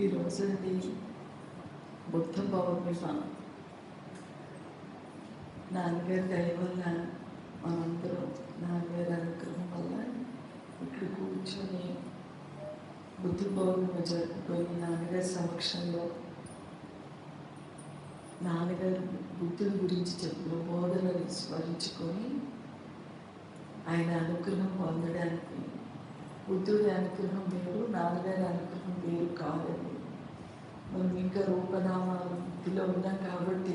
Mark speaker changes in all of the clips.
Speaker 1: ఈ రోజుది బుద్ధ పౌర్ణిమ. నాన్నగారి దయ వల్ల మనందరం నాన్నగారి అనుగ్రహం వల్ల ఇక్కడ కూర్చొని బుద్ధ పౌర్ణిమ జరుపుకొని నాన్నగారి సమక్షంలో నాన్నగారు బుద్ధుడి గురించి చెప్పిన బోధనలు స్మరించుకొని ఆయన అనుగ్రహం పొందడానికి, బుద్ధుడి అనుగ్రహం వేరు, నాన్నగారి అనుగ్రహం వేరు కాదండి. మనం ఇంకా రూపనామాలో ఉన్నాం కాబట్టి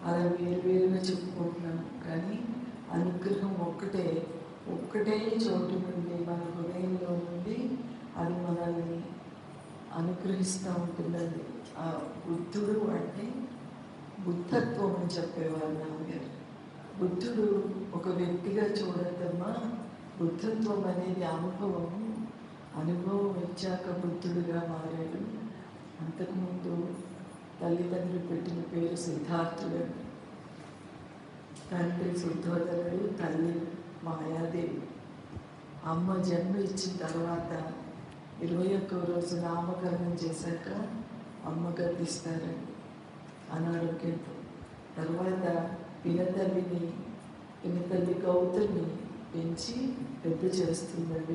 Speaker 1: అలా వేరువేరుగా చెప్పుకుంటున్నాం. కానీ అనుగ్రహం ఒక్కటే చోటు నుండి మన హృదయంలో నుండి అది మనల్ని అనుగ్రహిస్తూ ఉంటుందండి. ఆ బుద్ధుడు అంటే బుద్ధత్వం అని చెప్పేవారు నాన్నగారు. బుద్ధుడు ఒక వ్యక్తిగా చూడద్దమ్మా, బుద్ధత్వం అనేది అనుభవం వచ్చాక బుద్ధుడుగా మారాడు. అంతకుముందు తల్లిదండ్రులు పెట్టిన పేరు సిద్ధార్థుడు, తండ్రి శుద్ధోదరుడు, తల్లి మాయాదేవి. అమ్మ జన్మ ఇచ్చిన తర్వాత 21వ రోజు నామకరణం చేశాక అమ్మ గర్భిస్తారండి అనారోగ్యంతో. తర్వాత పినతల్లి గౌతమి పెంచి పెద్ద చేస్తుందండి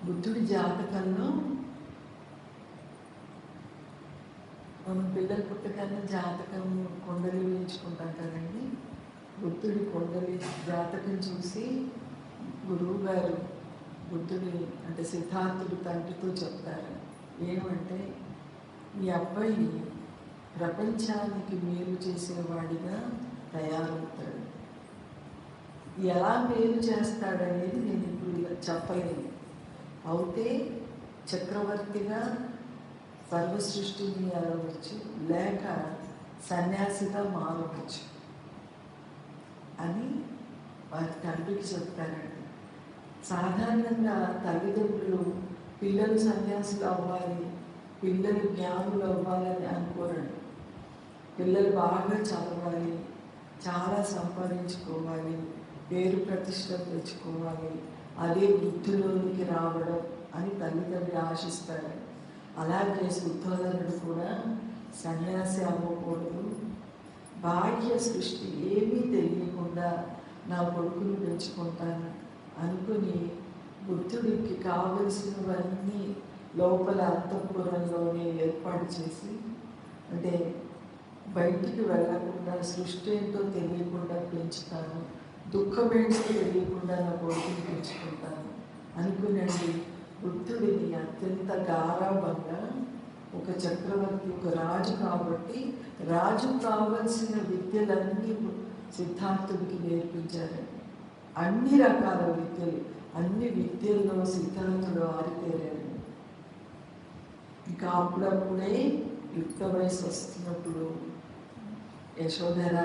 Speaker 1: బుద్ధుడి జాతకంలో మనం పిల్లలు పుట్టగానే జాతకం కొండలు వేయించుకుంటాం కదండి. బుద్ధుడి కొండలి జాతకం చూసి గురువు గారు బుద్ధుడి అంటే సిద్ధార్థుడు తండ్రితో చెప్తారు, ఏమంటే ఈ అబ్బాయి ప్రపంచానికి మేలు చేసేవాడిగా తయారవుతాడు. ఎలా మేలు చేస్తాడనేది నేను ఇప్పుడు చెప్పలేను. అవుతే చక్రవర్తిగా సర్వ సృష్టిని అలవచ్చు, లేక సన్యాసిగా మారవచ్చు అని వారి తండ్రికి చెప్తారండి. సాధారణంగా తల్లిదండ్రులు పిల్లలు సన్యాసులు అవ్వాలి, పిల్లలు జ్ఞానులు అవ్వాలని అనుకోరండి. పిల్లలు బాగా చదవాలి, చాలా సంపాదించుకోవాలి, పేరు ప్రతిష్టలు తెచ్చుకోవాలి, అదే వృద్ధిలోనికి రావడం అని తల్లిదండ్రులు ఆశిస్తారు. అలాగే శుద్ధోదరుడు కూడా సన్యాసి అవ్వకూడదు, బాహ్య సృష్టి ఏమీ తెలియకుండా నా కొడుకును పెంచుకుంటాను అనుకుని బుద్ధుడికి కావలసినవన్నీ లోపల అంతఃపురంలోనే ఏర్పాటు చేసి, అంటే బయటికి వెళ్ళకుండా సృష్టి ఏంటో తెలియకుండా పెంచుతాను, దుఃఖమేంటో తెలియకుండా నా కొడుకుని పెంచుకుంటాను అనుకునండి. బుద్ధుడిని అత్యంత గారాబంగా ఒక చక్రవర్తి, ఒక రాజు కాబట్టి రాజు కావలసిన విద్యలన్నీ సిద్ధార్థుడికి నేర్పించారండి. అన్ని రకాల విద్యలు, అన్ని విద్యల్లో సిద్ధార్థుడు ఆరితేరాడు. ఇంకా అప్పుడప్పుడే యుక్త వయసు వస్తున్నప్పుడు యశోధర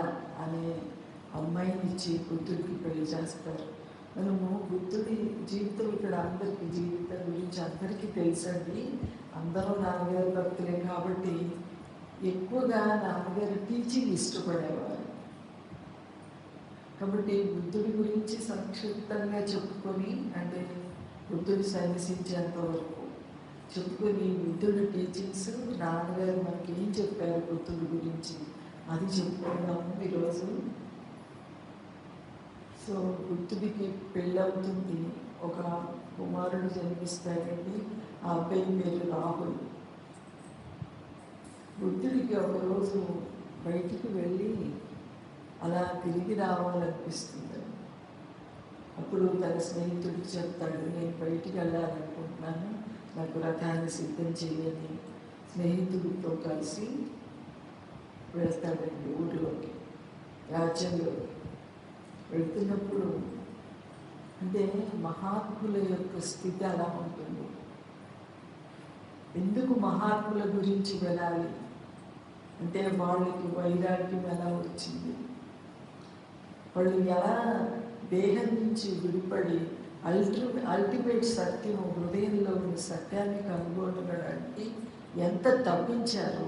Speaker 1: అనే అమ్మాయిని ఇచ్చి బుద్ధుడికి పెళ్లి చేస్తారు. మనము బుద్ధుడి జీవితం ఇక్కడ అందరికీ, జీవితం గురించి అందరికీ తెలుసండి. అందరూ నాన్నగారి భక్తులే కాబట్టి ఎక్కువగా నాన్నగారి టీచింగ్ ఇష్టపడేవారు. కాబట్టి బుద్ధుడి గురించి సంక్షిప్తంగా చెప్పుకొని, అంటే బుద్ధుడు సన్యసించేంత వరకు చెప్పుకొని బుద్ధుడి టీచింగ్స్, నాన్నగారు మనకి ఏం చెప్పారు బుద్ధుడి గురించి అది చెప్పుకున్నాము ఈరోజు. సో బుద్ధుడికి పెళ్ళవుతుంది, ఒక కుమారుడు జన్మిస్తాడండి. ఆ అబ్బాయి పేరు రాహుల్. బుద్ధుడికి ఒకరోజు బయటికి వెళ్ళి అలా తిరిగి రావాలనిపిస్తుంది. అప్పుడు తన స్నేహితుడికి చెప్తాడు, నేను బయటికి వెళ్ళాలనుకుంటున్నాను, నాకు రథాన్ని సిద్ధం చేయని. స్నేహితుడితో కలిసి వెళ్తాడండి ఊరిలోకి, రాజ్యంలోకి. వెళ్తున్నప్పుడు అంటే మహాత్ముల యొక్క స్థితి అలా ఉంటుంది. ఎందుకు మహాత్ముల గురించి వెళ్ళాలి అంటే వాళ్ళకి వైరాగ్యం ఎలా వచ్చింది, వాళ్ళు ఎలా దేహం నుంచి విడిపడి అల్టిమేట్ సత్యం, హృదయంలో ఉన్న సత్యాన్ని కనుగొనడానికి ఎంత తప్పించారో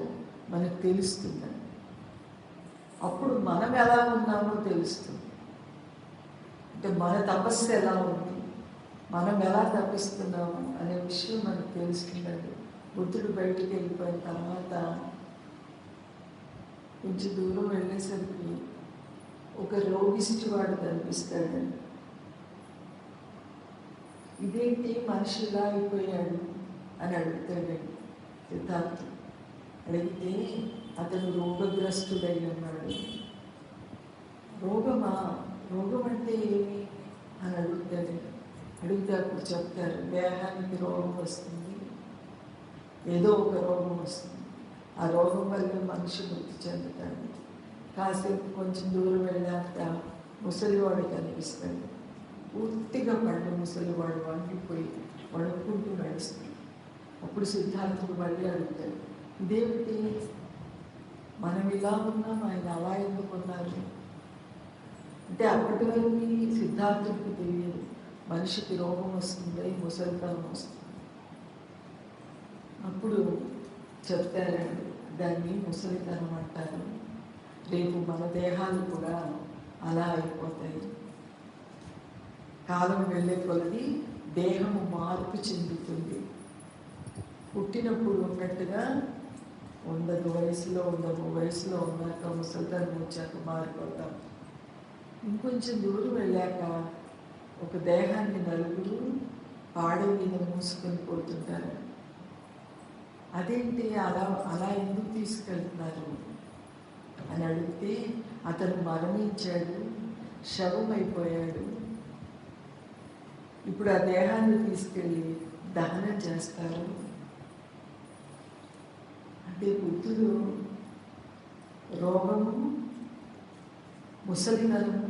Speaker 1: మనకు తెలుస్తుందండి. అప్పుడు మనం ఎలా ఉన్నామో తెలుస్తుంది. అంటే మన తపస్సు ఎలా ఉంది, మనం ఎలా తప్పిస్తున్నాము అనే విషయం మనకు తెలుస్తుందండి. బుద్ధుడు బయటికి వెళ్ళిపోయిన తర్వాత కొంచెం దూరం వెళ్ళేసరికి ఒక రోగిష్టి వాడు కనిపిస్తాడండి. ఇదేంటి మనిషి ఇలా అయిపోయాడు అని అడుగుతాడండి సిద్ధార్థుడు. అడిగితే అతను రోగగ్రస్తుడై ఉన్నాడు. రోగమా? రోగం అంటే ఏమి అని అడుగుతాడు. అడిగితే అప్పుడు చెప్తారు, దేహానికి రోగం వస్తుంది, ఏదో ఒక రోగం వస్తుంది, ఆ రోగం వల్ల మనిషి మృతి చెందుతాడు. కాసేపు కొంచెం దూరం వెళ్ళాక ముసలివాడు కనిపిస్తాడు. పూర్తిగా పడ్డ ముసలివాడు వంగిపోయి వణుక్కుంటూ నడుస్తాడు. అప్పుడు సిద్ధార్థుడు మళ్ళీ అడుగుతాడు, ఇదేమిటి, మనం ఇలా ఉన్నాం, ఆయన అలా ఎందుకున్నారు అంటే అప్పటి వరకు సిద్ధార్థుడికి తెలియదు మనిషికి రోగం వస్తుంది, ముసలితనం వస్తుంది. అప్పుడు చెప్తారండి, దాన్ని ముసలితనం అంటారు. రేపు మన దేహాలు కూడా అలా అయిపోతాయి. కాలం వెళ్ళే కొలది దేహము మార్పు చెందుతుంది. పుట్టినప్పుడు ఉన్నట్టుగా ఉండదు, వయసులో ఉండము, వయసులో ఉన్నాక ముసలితనం వచ్చాక మారిపోతాం. ఇంకొంచెం దూరం వెళ్ళాక ఒక దేహాన్ని నలుగురు పాడ మీద మూసుకొని పోతుంటారు. అదేంటి అలా అలా ఎందుకు తీసుకెళ్తున్నారు అని అడిగితే, అతను మరణించాడు, శవం అయిపోయాడు, ఇప్పుడు ఆ దేహాన్ని తీసుకెళ్ళి దహనం చేస్తారు. అంటే బుద్ధుడు రోగము, ముసలితనము,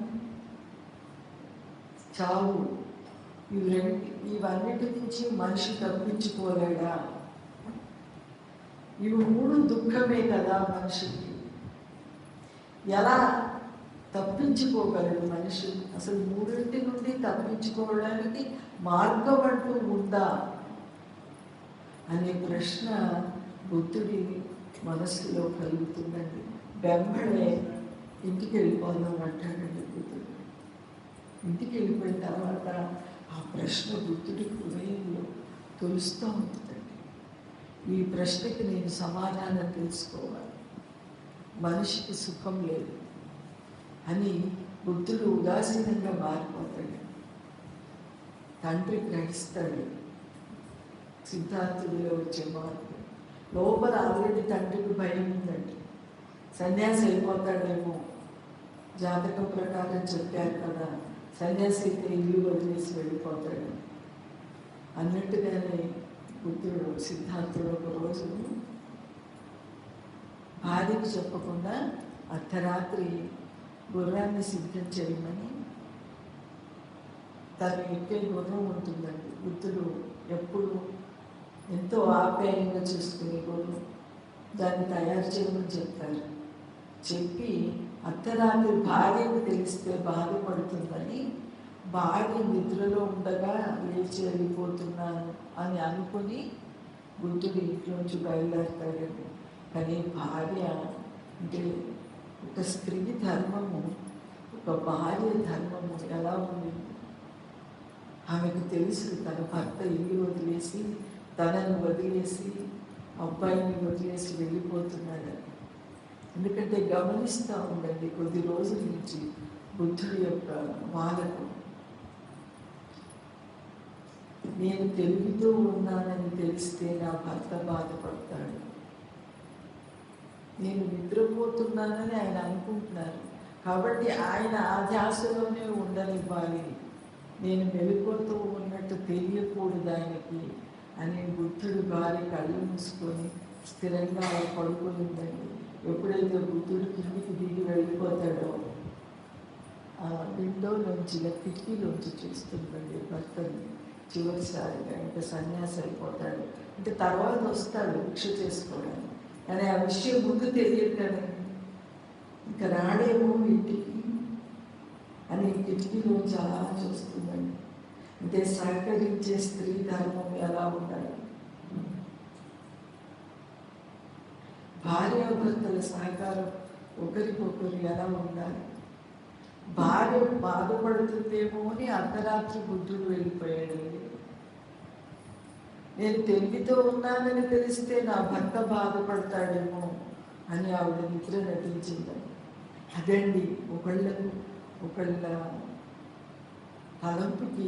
Speaker 1: చావు, ఇవన్నిటి నుంచి మనిషి తప్పించుకోలేడా? ఇవి మూడు దుఃఖమే కదా మనిషికి. ఎలా తప్పించుకోగలడు మనిషి? అసలు మూడింటి నుండి తప్పించుకోవడానికి మార్గం అంటూ ఉందా అనే ప్రశ్న బుద్ధుడి మనస్సులో కలుగుతుందండి. వెంబడే ఇంటికి వెళ్ళిపోదాం అంటాడండి బుద్ధుడు. ఇంటికి వెళ్ళిపోయిన తర్వాత ఆ ప్రశ్న బుద్ధుడి హృదయంలో తొలుస్తూ ఉంటుందండి. ఈ ప్రశ్నకి నేను సమాధానం తెలుసుకోవాలి, మనిషికి సుఖం లేదు అని బుద్ధుడు ఉదాసీనంగా మారిపోతాడు. తండ్రి గ్రహిస్తాడు సిద్ధార్థుడిలో వచ్చే మార్పు. లోపల ఆల్రెడీ తండ్రికి భయం ఉందండి, సన్యాసి అయిపోతాడేమో, జాతకం ప్రకారం చెప్పారు కదా, సన్యాసి అయితే ఇల్లు వదిలేసి వెళ్ళిపోతాడు అన్నట్టుగానే బుద్ధుడు సిద్ధార్థుడు ఒక రోజు భార్యకు చెప్పకుండా అర్ధరాత్రి గుర్రాన్ని సిద్ధం చేయమని, తను ఎక్కే గుర్రం ఉంటుందండి, బుద్ధుడు ఎప్పుడు ఎంతో ఆప్యాయంగా చూసుకునే గుర్రం, దాన్ని తయారు చేయమని చెప్తారు. చెప్పి అర్ధరాత్రి భార్యకు తెలిస్తే బాధపడుతుందని, భార్య నిద్రలో ఉండగా లేచి వెళ్ళిపోతున్నాను అని అనుకుని బుద్ధుడు ఇంట్లోంచి బయలుదేరతాడండి. కానీ భార్య అంటే ఒక స్త్రీ ధర్మము, ఒక భార్య ధర్మము ఎలా ఉంది? ఆమెకు తెలుసు తన భర్త ఇల్లు వదిలేసి, తనను వదిలేసి, అబ్బాయిని వదిలేసి వెళ్ళిపోతున్నాడని. ఎందుకంటే గమనిస్తూ ఉండండి కొద్ది రోజుల నుంచి బుద్ధుడి యొక్క వాదకు. నేను తెలివితో ఉన్నానని తెలిస్తే నా భర్త బాధపడతాడు, నేను నిద్రపోతున్నానని ఆయన అనుకుంటున్నారు కాబట్టి ఆయన ఆ ధ్యాసలోనే ఉండనివ్వాలి, నేను మెలుకువతో ఉన్నట్టు తెలియకూడదు ఆయనకి అని బుద్ధుడు భార్య కళ్ళు మూసుకొని స్థిరంగా పడుకొని ఉందండి. ఎప్పుడైతే బుద్ధుడు కిందికి దిగి వెళ్ళిపోతాడో ఆ విండోలోంచి కిటికీలోంచి చూస్తుందండి భర్తని చివరిసారిగా. ఇంకా సన్యాసి అయిపోతాడు అంటే తర్వాత వస్తాడు భిక్ష చేసుకోవడానికి, కానీ ఆ విషయం ముందు తెలియదు కదండి. ఇంకా రాడేమో ఇంటికి అని కిటికీలోంచి అలా చూస్తుందండి. అంటే సహకరించే స్త్రీ ధర్మం ఎలా ఉండాలి, భార్యాభర్తల సహకారం ఒకరికొకరు ఎలా ఉండాలి, భార్య బాధపడుతుందేమో అని అర్ధరాత్రి బుద్ధుడు వెళ్ళిపోయాడండి. నేను తెలివితో ఉన్నానని తెలిస్తే నా భర్త బాధపడతాడేమో అని ఆవిడ నిద్ర నటించిందని. అదండి ఒకళ్ళ తలంపుకి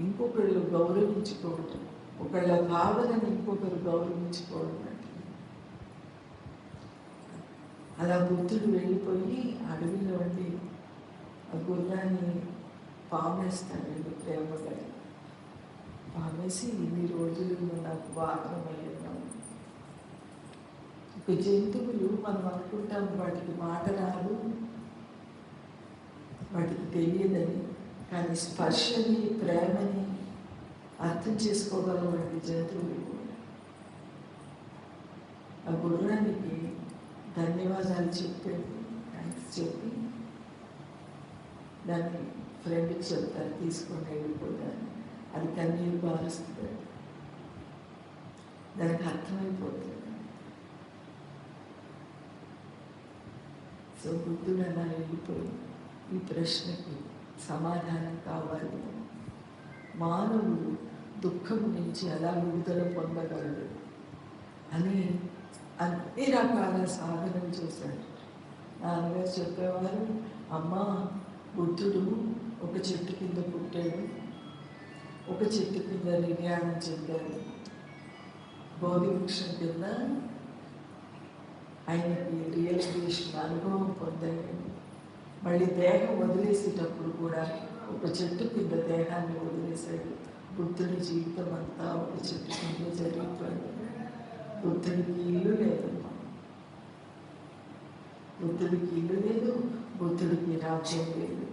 Speaker 1: ఇంకొకళ్ళు గౌరవించుకోవటం, ఒకళ్ళ భావనని ఇంకొకరు గౌరవించుకోవడం అంటే. అలా బుద్ధుడు వెళ్ళిపోయి అడవిలో ఉండి ఆ గుర్రాన్ని పామేస్తాడండి ప్రేమగా. పామేసి ఇన్ని రోజులు నాకు వాహనమయ్యాను. ఒక జంతువులు మనం అనుకుంటాం వాటికి మాట రాదు, వాటికి తెలియదని, కానీ స్పర్శని ప్రేమని అర్థం చేసుకోగలవంటి జంతువులు. ఆ గుర్రానికి ధన్యవాదాలు చెప్పాడు, థ్యాంక్స్ చెప్పి దాన్ని ఫ్రెండ్కి చెప్తారు తీసుకొని వెళ్ళిపోతాను. అది కన్నీరు బారుస్తుంది, దానికి అర్థమైపోతుంది. సో బుద్ధుడు అలా వెళ్ళిపోయి ఈ ప్రశ్నకి సమాధానం కావాలి. మానవుడు దుఃఖము నుంచి ఎలా విడుదల పొందగలడు అని అన్ని రకాల సాధనలు చేశాడు. నాన్నగారు చెప్పేవారు, అమ్మ బుద్ధుడు ఒక చెట్టు కింద పుట్టాడు, ఒక చెట్టు కింద నిర్యాణం చెందాడు, బోధి వృక్షం కింద ఆయనకి రియలైజేషన్ అనుభవం పొందాడు. మళ్ళీ దేహం వదిలేసేటప్పుడు కూడా ఒక చెట్టు కింద దేహాన్ని వదిలేశాడు. బుద్ధుడి జీవితం అంతా ఒక చెట్టు కింద జరిగిపోయాడు. బుద్ధుడికి ఇల్లు లేదమ్మా, బుద్ధుడికి ఇల్లు లేదు, బుద్ధుడికి రాజ్యం లేదు.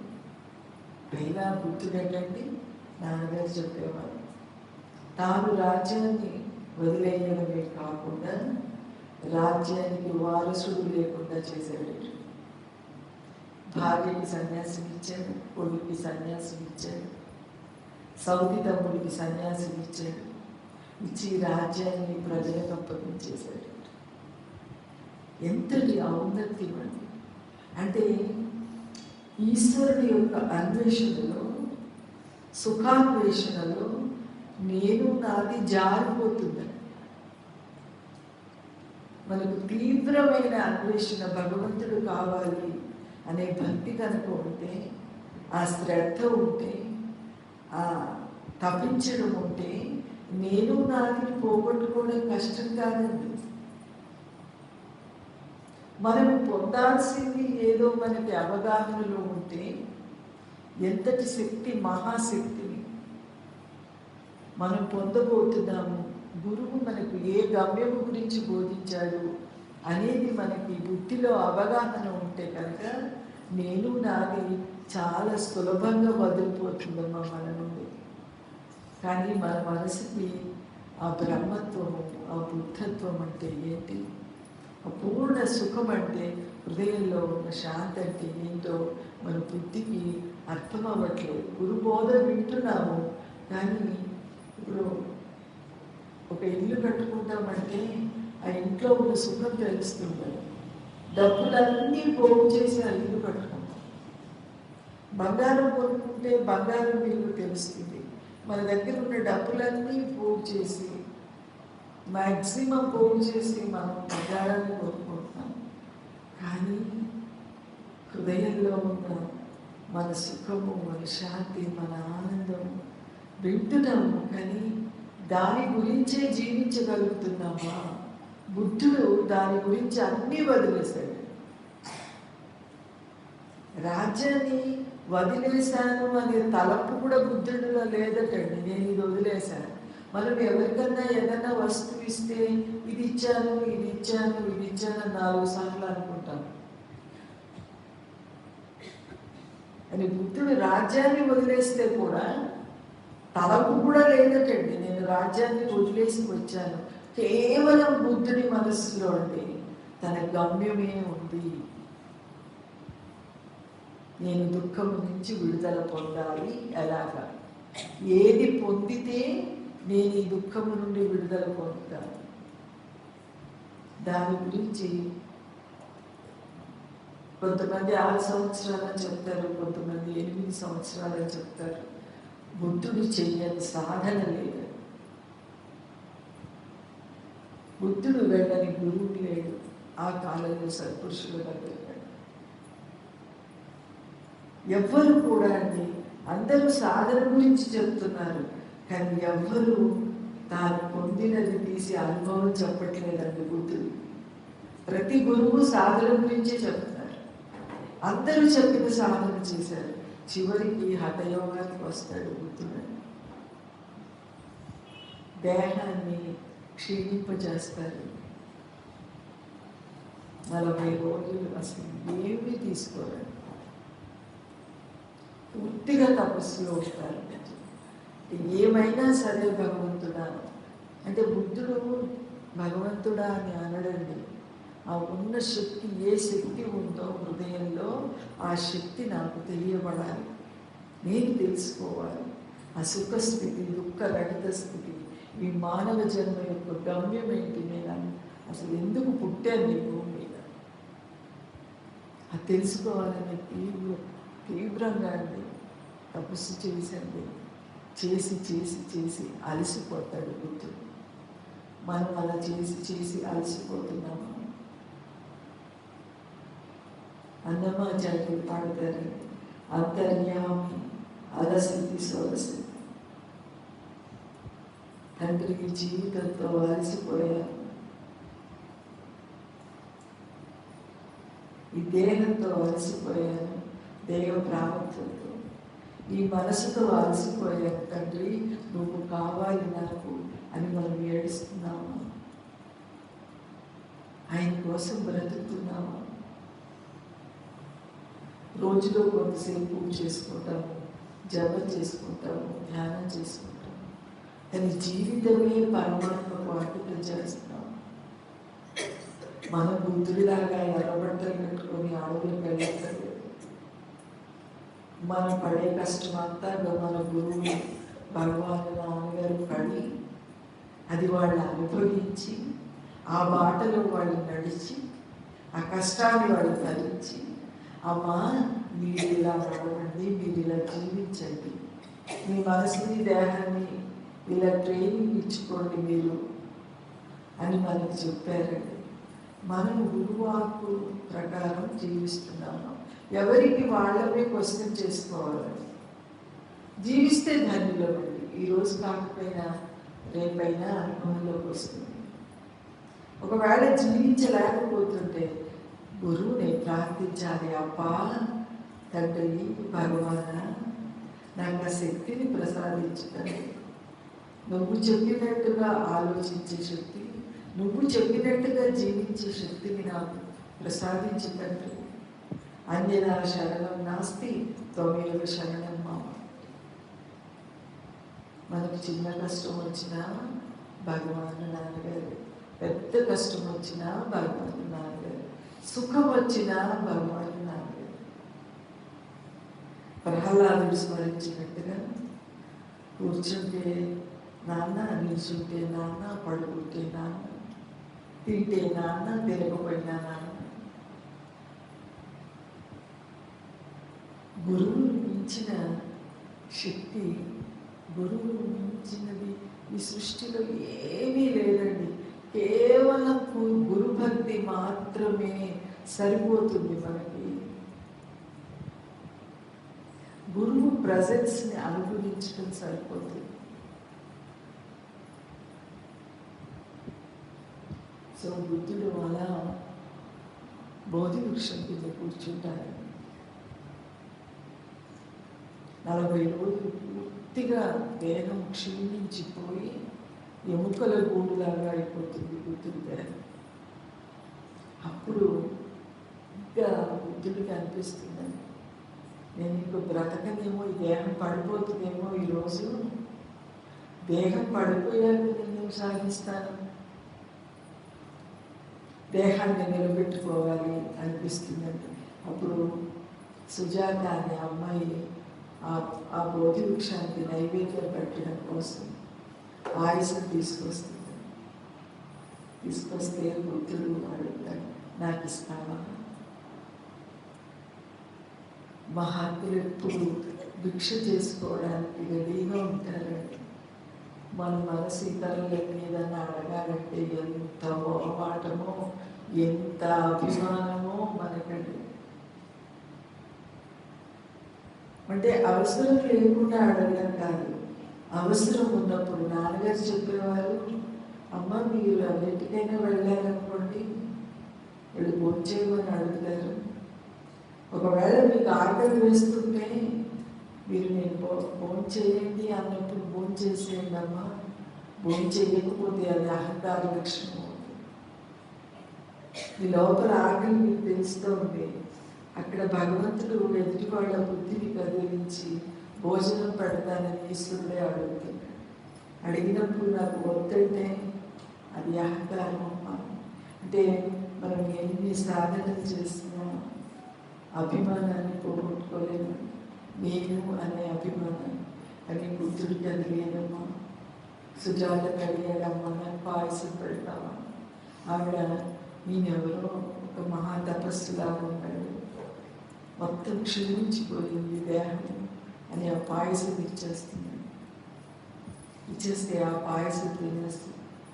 Speaker 1: పైగా బుద్ధుడు ఏంటంటే నాన్నగారు చెప్పేవారు, తాను రాజ్యాన్ని వదిలేయడమే కాకుండా రాజ్యానికి వారసుడు లేకుండా చేశాడు. భార్యకి సన్యాసం ఇచ్చాడు, కొడుకుకి సన్యాసం ఇచ్చాడు, సౌతి తమ్ముడికి సన్యాసం ఇచ్చాడు, ఇచ్చి రాజ్యాన్ని ప్రజలకు అప్పగించేశాడు. ఎంతటి ఔన్నత్యం అండి! అంటే ఈశ్వరుడి యొక్క అన్వేషణలో, సుఖాన్వేషణలో నేను నాది జారిపోతుందని. మనకు తీవ్రమైన అన్వేషణ భగవంతుడు కావాలి అనే భక్తి కనుక ఉంటే, ఆ శ్రద్ధ ఉంటే, ఆ తపించడం ఉంటే, నేను నాదిని పోగొట్టుకోవడం కష్టం కాదండి. మనం పొందాల్సింది ఏదో మనకి అవగాహనలో ఉంటే ఎంతటి శక్తి, మహాశక్తిని మనం పొందబోతున్నాము. గురువు మనకు ఏ గమ్యము గురించి బోధించాడు అనేది మనకి బుద్ధిలో అవగాహన ఉంటే కనుక నేను నాది చాలా సులభంగా వదిలిపోతుందమ్మా మన నుండి. కానీ మన మనసుకి ఆ బ్రహ్మత్వము, ఆ బుద్ధత్వం అంటే ఏంటి, ఆ పూర్ణ సుఖం అంటే, హృదయంలో ఉన్న శాంతి అంటే ఏంటో మన బుద్ధికి అర్థం అవ్వట్లేదు. గురుబోధ వింటున్నాము, కానీ ఇప్పుడు ఒక ఇల్లు కట్టుకుంటామంటే ఆ ఇంట్లో ఉన్న సుఖం తెలుస్తుంది. డబ్బులన్నీ పోగు చేసి ఆ ఇల్లు కట్టుకుంటాం. బంగారం కొనుక్కుంటే బంగారం విలువ తెలుస్తుంది. మన దగ్గర ఉన్న డబ్బులన్నీ పోగు చేసి, మ్యాక్సిమం పోగు చేసి మనం బంగారాన్ని కొనుక్కుంటున్నాం. కానీ హృదయంలో ఉన్న మన సుఖము, మన శాంతి, మన ఆనందము వింటున్నాము, కానీ దాని గురించే జీవించగలుగుతున్నామా? బుద్ధుడు దాని గురించి అన్నీ వదిలేశాడు. రాజ్యాన్ని వదిలేశాను అనే తలపు కూడా బుద్ధుడిలో లేదటండి. నేను ఇది వదిలేశాను. మనం ఎవరికన్నా ఏదన్నా వస్తువు ఇస్తే ఇది ఇచ్చాను, ఇది ఇచ్చాను, ఇది ఇచ్చాను 4 సార్లు అనుకుంటాం. అని బుద్ధుడు రాజ్యాన్ని వదిలేస్తే కూడా తలకు కూడా లేదటండి. నేను రాజ్యాన్ని వదిలేసి వచ్చాను. కేవలం బుద్ధుడి మనస్సులో అండి తన గమ్యమే ఉంది. నేను దుఃఖం నుంచి విడుదల పొందాలి. ఎలాగా? ఏది పొందితే నేను ఈ దుఃఖము నుండి విడుదల పొందుతాను, దాని గురించి కొంతమంది 6 సంవత్సరాలని చెప్తారు, కొంతమంది 8 సంవత్సరాలని చెప్తారు. బుద్ధుడు చెయ్యని సాధన లేదు. బుద్ధుడు వెళ్ళని గురువు లేడు. ఆ కాలంలో సత్పురుషుల దగ్గర ఎవ్వరు కూడా అండి, అందరూ సాధన గురించి చెప్తున్నారు, కానీ ఎవ్వరూ తాను పొందినది తీసి అనుభవం చెప్పట్లేదండి బుద్ధుడు. ప్రతి గురువు సాధన గురించే చెప్తున్నారు. అందరూ చెప్పిన సాధన చేశారు. చివరికి హఠయోగానికి వస్తాడు బుద్ధుడు. దేహాన్ని క్షీణింపజేస్తారు. 40 రోజులు అసలు ఏమీ తీసుకోరండి, పూర్తిగా తపస్సులో ఉంటారు. ఏమైనా సరే భగవంతుడా అంటే బుద్ధుడు భగవంతుడా అని అనడండి. ఆ ఉన్న శక్తి, ఏ శక్తి ఉందో హృదయంలో ఆ శక్తి నాకు తెలియబడాలి, నేను తెలుసుకోవాలి. ఆ సుఖస్థితి, దుఃఖ రహిత స్థితి, ఈ మానవ జన్మ యొక్క గమ్యం ఏంటి, నేను అసలు ఎందుకు పుట్టాను ఈ భూమి మీద, అది తెలుసుకోవాలని తీవ్రంగా అండి తపస్సు చేసండి. చేసి చేసి చేసి అలసిపోతాడు బుద్ధుడు. మనం అలా చేసి చేసి అలసిపోతున్నాము. అన్నమాచార్యులు పాడతారు, అంతర్యామి అలసితి సొలసితి. తండ్రికి జీవితంతో అలసిపోయారు, ఈ దేహంతో అలసిపోయాను, దేహ ప్రారంభంతో, ఈ మనసుతో అలసిపోయాను తండ్రి, నువ్వు కావాలి నాకు అని మనం ఏడుస్తున్నాము. ఆయన కోసం బ్రతుకుతున్నాము. రోజులో కొంతసేపు పూజ చేసుకుంటాము, జపం చేసుకుంటాము, ధ్యానం చేసుకుంటాము, కానీ జీవితమే పరమాత్మకు అర్పితం చేస్తున్నాము. మన బుద్ధుడిలాగా ఎర్రబట్టలు కట్టుకొని అడవులకు వెళ్ళలేదు. మనం పడే కష్టం అంతా మన గురువు భగవాను నాన్నగారు పడి, అది వాళ్ళు అనుభవించి, ఆ బాటలో వాళ్ళు నడిచి, ఆ కష్టాన్ని వాళ్ళు భరించి, అమ్మా మీరు ఇలా నడవండి, మీరు ఇలా జీవించండి, మీ మనసుని దేహాన్ని ఇలా ట్రైనింగ్ ఇచ్చుకోండి మీరు అని మనకు చెప్పారండి. మనం గురువాకు ప్రకారం జీవిస్తున్నాము. ఎవరికి వాళ్ళమే క్వశ్చన్ చేసుకోవాలండి. జీవిస్తే ధన్యులో అండి. ఈరోజు కాకపోయినా రేపైనా అనుభవంలోకి వస్తుంది. ఒకవేళ జీవించలేకపోతుంటే గురువుని ప్రార్థించాలి. అబ్బా తండ్రి భగవాన, నాకు ఆ శక్తిని ప్రసాదించుతాను. నువ్వు చెప్పినట్టుగా ఆలోచించే శక్తి, నువ్వు చెప్పినట్టుగా జీవించే శక్తిని నాకు ప్రసాదించు తండ్రి. అన్యదా శరణం నాస్తి త్వమేవ శరణం మమ. మనకు చిన్న కష్టం వచ్చినా భగవాను నాన్నగారు, పెద్ద కష్టం వచ్చినా భగవాను నాన్నగారు, సుఖం వచ్చినా భగవాను నాన్నగారు. ప్రహ్లాదుడు స్మరించినట్టుగా కూర్చుంటే నాన్న, నిల్చుంటే నాన్న, పడుకుంటే నాన్న, తింటే నాన్న, తిరగబడినా నాన్న. గురువును మించిన శక్తి, గురువును మించినది ఈ సృష్టిలో ఏమీ లేదండి. కేవలం గురుభక్తి మాత్రమే సరిపోతుంది మనకి. గురువు ప్రజెన్స్ని అనుభవించడం సరిపోతుంది. సో బుద్ధుడు అలా బోధి వృక్షం కింద కూర్చుంటారు. 40 రోజులు పూర్తిగా దేహం క్షీణించిపోయి ఎముకల గూడులాగా అయిపోతుంది బుద్ధుడి దేహం. అప్పుడు ఇంకా బుద్ధుడికి అనిపిస్తుందని, నేను ఇంకో బ్రతకనేమో, ఈ దేహం పడిపోతుందేమో, ఈరోజు దేహం పడిపోయాక నేను సాగిస్తాను, దేహాన్ని నిలబెట్టుకోవాలి అనిపిస్తుందండి. అప్పుడు సుజాత అనే అమ్మాయి ఆ బోధి వృక్షానికి నైవేద్యం పెట్టడం కోసం ఆయుసం తీసుకొస్తుంది. తీసుకొస్తే బుద్ధుడు అడుగుతాడు, నాకు ఇస్తావా? మహాత్ములు ఎప్పుడు భిక్ష చేసుకోవడానికి రెడీగా ఉంటారండి. మన మనసు ఇతరుల మీద అడగాలంటే ఎంత మొహమాటమో, ఎంత అభిమానమో మనకండి. అంటే అవసరం లేకుండా అడగడం కాదు, అవసరం ఉన్నప్పుడు. నాన్నగారు చెప్పేవారు, అమ్మ మీరు అన్నిటికైనా వెళ్ళారనుకోండి, వీళ్ళు భోంచేయమని అడుగుతారు. ఒకవేళ మీకు ఆకలి వేస్తుంటే మీరు నేను భోంచేయండి అన్నప్పుడు భోంచేసేయండి అమ్మా. భోంచేయకపోతే అది అహంకార లక్షణం అవుతుంది. మీ లోపల ఆకలి మీకు తెలుస్తుంది. అక్కడ భగవంతుడు ఎదుటి వాళ్ళ బుద్ధిని కదిలించి భోజనం పెడతానని ఈశ్వరుడే అడుగుతున్నాడు. అడిగినప్పుడు నాకు వద్దంటే అది అహంకారం అమ్మా. అంటే మనం ఎన్ని సాధనలు చేసినా అభిమానాన్ని పోగొట్టుకోలేము. నేను అనే అభిమానం అని బుద్ధుడికి అది లేదమ్మా. సుజాతకు అడిగాడమ్మా, నాకు పాయసం పెడతావా? ఆవిడ నేనెవరో ఒక మహా తపస్సులాగా ఉన్నాడు, మొత్తం క్షీణించిపోయింది దేహం అని ఆ పాయసం ఇచ్చేస్తున్నాడు. ఇచ్చేస్తే ఆ పాయసం తినేసి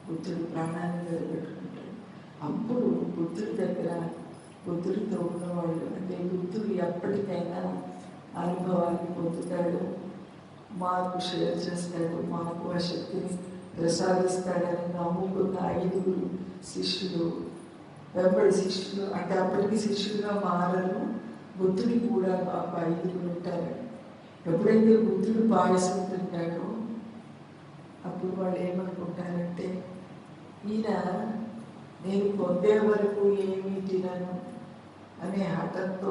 Speaker 1: బుద్ధుడు ప్రాణాన్ని నిలబెట్టుకుంటాడు. అప్పుడు బుద్ధుడి దగ్గర బుద్ధుడితో ఉన్నవాళ్ళు, అంటే బుద్ధుడు ఎప్పటికైనా అనుభవాన్ని పొందుతాడు, మాకు షేర్ చేస్తాడు, మాకు ఆ శక్తిని ప్రసాదిస్తాడని నమ్ముకున్న 5 శిష్యులు, వెంబడి శిష్యులు, అంటే అప్పటికి శిష్యులుగా మారరు. బుద్ధుడి కూడా మాకు 5 ఉంటారు. ఎప్పుడైతే బుద్ధుడు పాయసం తింటాడో అప్పుడు వాళ్ళు ఏమనుకుంటారంటే, ఈయన నేను పొందే వరకు ఏమీ తినను అనే హఠంతో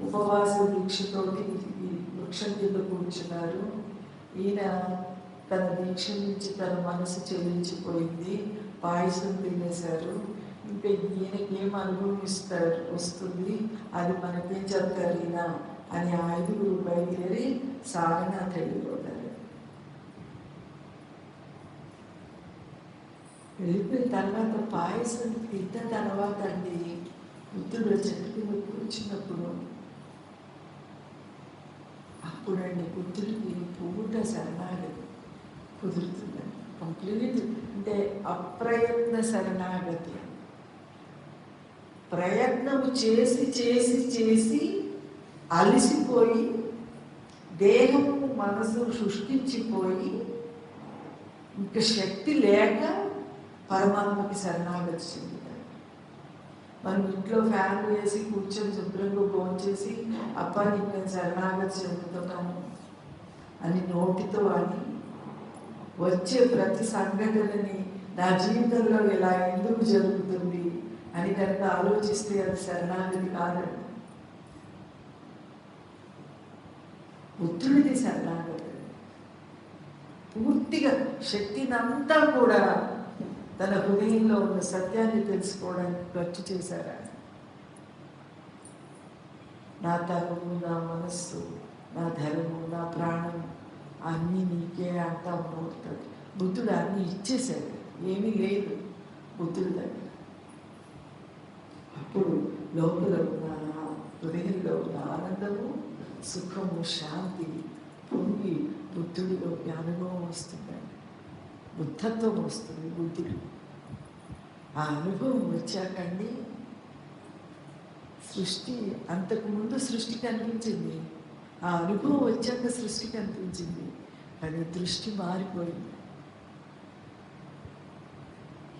Speaker 1: ఉపవాస దీక్షతోటి ఈ వృక్షం కింద కూర్చున్నారు. ఈయన తన దీక్ష నుంచి తన మనసు చెల్లించిపోయింది, పాయసం తినేశారు. ఇంకా ఈయనకి ఏం అనుభవిస్తారు వస్తుంది, అది మనకేం చెప్తారు ఈయన అని 5 బయలుదేరి సారనాథ్ వెళ్ళిపోతారు. వెళ్ళిపోయిన తర్వాత పాయసం తిన్న తర్వాత అండి, బుద్ధుడు చెట్టు కింద కూర్చున్నప్పుడు అప్పుడండి బుద్ధుడికి పూట శరణాగతి కుదురుతుందండి. కంప్లీట్ అంటే అప్రయత్న శరణాగతి. ప్రయత్నం చేసి చేసి చేసి అలసిపోయి దేహము మనసు సృష్టించిపోయి ఇంక శక్తి లేక పరమాత్మకి శరణాగతి చెందుతారు. మనం ఇంట్లో ఫ్యాన్ వేసి కూర్చొని శుభ్రంగా భోంచేసి అప్ప నీకు నేను శరణాగతి చెందుతున్నాను అని నోటితో అని వచ్చే ప్రతి సంఘటనని నా జీవితంలో ఇలా ఎందుకు జరుగుతుంది అని కనుక ఆలోచిస్తే అది శరణాగతి కాదండి. బుద్ధుడిది శరణాగతి. పూర్తిగా శక్తినంతా కూడా తన హృదయంలో ఉన్న సత్యాన్ని తెలుసుకోవడానికి ఖర్చు చేశారా. నా తనువు, నా మనస్సు, నా ధర్మం, నా ప్రాణం అన్నీ నీకే అంటా ఉన్నవుతాడు. బుద్ధుడు అన్నీ ఇచ్చేశాడు, ఏమీ లేదు బుద్ధుడి దగ్గర. అప్పుడు లోపల ఉన్న హృదయంలో ఉన్న ఆనందము, సుఖము, శాంతి పొంగి బుద్ధుడిలోకి అనుభవం వస్తుందండి. బుద్ధత్వం వస్తుంది బుద్ధుడు. ఆ అనుభవం వచ్చాకండి సృష్టి, అంతకుముందు సృష్టి కనిపించింది, ఆ అనుభవం వచ్చాక సృష్టి కనిపించింది. కానీ దృష్టి మారిపోయింది.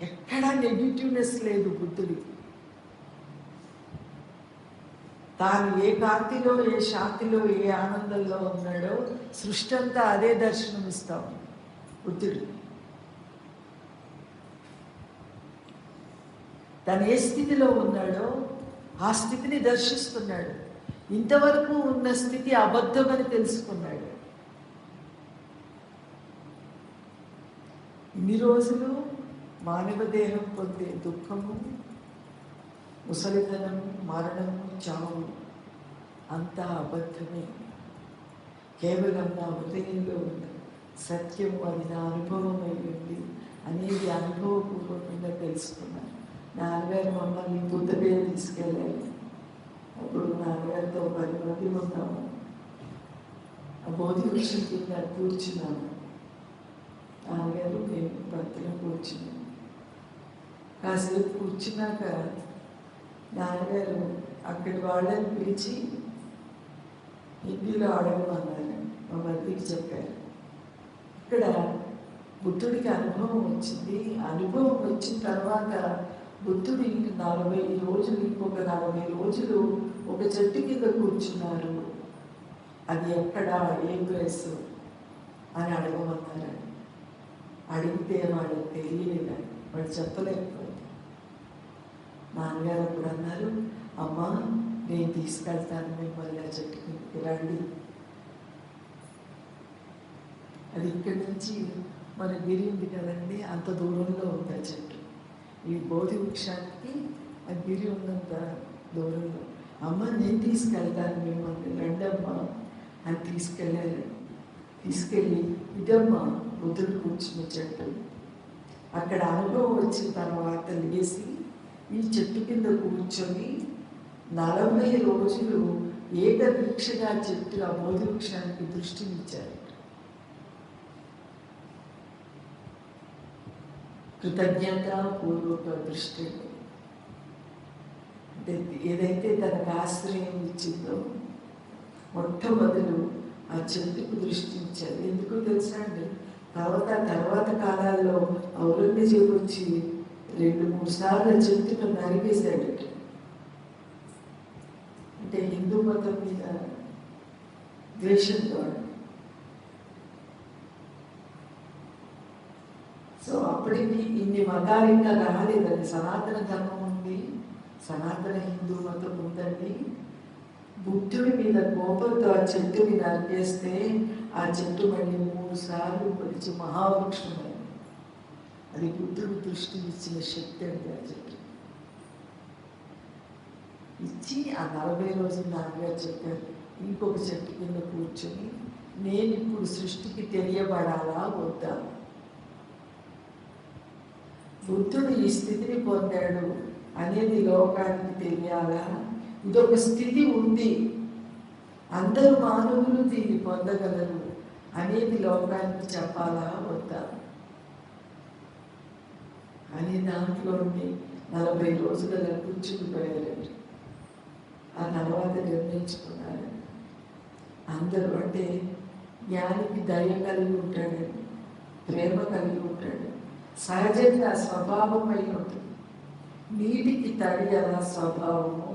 Speaker 1: ఎక్కడా నెగిటివ్నెస్ లేదు బుద్ధుడికి. తాను ఏ కాంతిలో, ఏ శాంతిలో, ఏ ఆనందంలో ఉన్నాడో సృష్టి అంతా అదే దర్శనం ఇస్తాం బుద్ధుడు. తను ఏ స్థితిలో ఉన్నాడో ఆ స్థితిని దర్శిస్తున్నాడు. ఇంతవరకు ఉన్న స్థితి అబద్ధమని తెలుసుకున్నాడు. ఇన్ని రోజులు మానవ దేహం పొందే దుఃఖము, ముసలితనం, మరణము, చావు అంతా అబద్ధమే. కేవలం నా హృదయంలో ఉన్న సత్యము, అది నా అనుభవం అయ్యింది అనేది అనుభవపూర్వకంగా తెలుసుకున్నాను. నాన్నగారు మమ్మల్ని బుద్ధ పేరు తీసుకెళ్ళాలి. అప్పుడు నాన్నగారితో 10 మంది ఉన్నాము. ఆ బోధి వృక్షం కింద కూర్చున్నాము. నాన్నగారు నేను భర్తలో కూర్చున్నాను. కాసేపు కూర్చున్నాక నాన్నగారు అక్కడి వాళ్ళని పిలిచి హిందీలో అడగమన్నారు. మా భర్తకి చెప్పారు. ఇక్కడ బుద్ధుడికి అనుభవం వచ్చింది. అనుభవం వచ్చిన తర్వాత బుద్ధుడు 40 రోజులు, ఇంకొక 40 రోజులు ఒక చెట్టు కింద కూర్చున్నారు. అది ఎక్కడ, ఏ ప్లేస్ అని అడగమన్నారు. అడిగితే వాళ్ళకి తెలియలేదని వాళ్ళు చెప్పలేకపోయారు. నాన్నగారు అప్పుడు అన్నారు, అమ్మా నేను తీసుకెళ్తాను మిమ్మల్ని ఆ చెట్టు కిందకి రండి. అది ఇక్కడి నుంచి మన గిరి ఉంది కదండి, అంత దూరంలో ఉంది ఆ చెట్టు. ఈ బోధి వృక్షానికి ఆ గిరి ఉన్నంత దూరంలో. అమ్మ నేను తీసుకెళ్తాను మిమ్మల్ని, రండమ్మా అని తీసుకెళ్ళారు. తీసుకెళ్ళి ఇదమ్మా బుద్ధుడు కూర్చున్న చెట్టు. అక్కడ అనుభవం వచ్చిన తర్వాత లేచి ఈ చెట్టు కింద కూర్చొని 40 రోజులు ఏకదీక్షగా చెట్టు ఆ బోధి వృక్షానికి దృష్టినిచ్చారు. కృతజ్ఞతాపూర్వక దృష్టి. ఏదైతే తనకు ఆశ్రయం ఇచ్చిందో మొట్టమొదలు ఆ చెట్టుకు దృష్టించారు. ఎందుకు తెలుసా అండి, తర్వాత కాలాల్లో ఔరంగజేబు వచ్చి 2-3 సార్లు చెట్టును నరికేశాడు. అంటే హిందూ మతం మీద ద్వేషంతో. సో అప్పటికి ఇన్ని మతాలు ఇంకా రాలేదండి. సనాతన ధర్మం ఉంది, సనాతన హిందూ మతం ఉందండి. బుద్ధుడి మీద కోపంతో ఆ చెట్టుని నరికేస్తే ఆ చెట్టు మళ్ళీ 3 సార్లు పొడిచి మహావృక్షమైంది. అది బుద్ధుడు దృష్టి ఇచ్చిన శక్తి అండి. ఆ చెట్టు ఇచ్చి ఆ 40 రోజులు నాన్నగారు చెప్పారు, ఇంకొక చెట్టు కింద కూర్చొని నేను ఇప్పుడు సృష్టికి తెలియబడాలా వద్దా, బుద్ధుడు ఈ స్థితిని పొందాడు అనేది లోకానికి తెలియాలా, ఇదొక స్థితి ఉంది, అందరూ మానవులు దీన్ని పొందగలరు అనేది లోకానికి చెప్పాలా వద్దా అనే దాంట్లోని 40 రోజులలో కూర్చుకుపోయారు. ఆ తర్వాత నిర్ణయించుకున్నారు. అందరూ అంటే జ్ఞానికి దయ కలిగి ఉంటాడు, ప్రేమ కలిగి ఉంటాడు, సహజంగా స్వభావమై ఉంటుంది. నీటికి తడి ఎలా స్వభావము,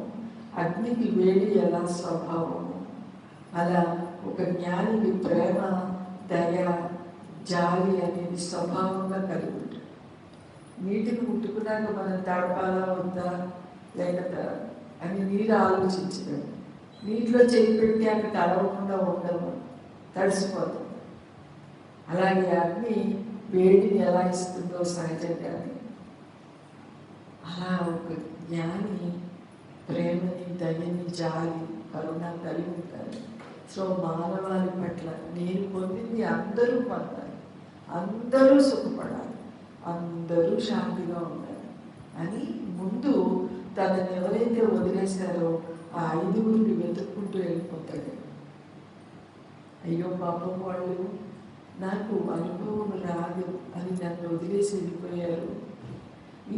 Speaker 1: అగ్నికి వేడి ఎలా స్వభావము, అలా ఒక జ్ఞానికి ప్రేమ, దయ, జాలి అనేది స్వభావంగా కలిగి ఉంటుంది. నీటిని ముట్టుకున్నాక మనం తడపాలా వద్దా లేక అని నీరు ఆలోచించడం. నీటిలో చేయి పెట్టాక తడవకుండా ఉండము, తడిసిపోతుంది. అలాగే అగ్ని వేడిని ఎలా ఇస్తుందో సహజంగా అలా ఒక జ్ఞాని ప్రేమని, దయని, జాలి, కరుణ కలిగి ఉంటారు. సో మానవాళి పట్ల నేను పొందింది అందరూ పొందాలి, అందరూ సుఖపడాలి, అందరూ శాంతిగా ఉండాలి అని ముందు తనని ఎవరైతే వదిలేశారో ఆ 5గురిని వెతుక్కుంటూ వెళ్ళిపోతాడు. అయ్యో పాపం వాళ్ళు నాకు అనుభవం రాదు అని నన్ను వదిలేసి వెళ్ళిపోయారు,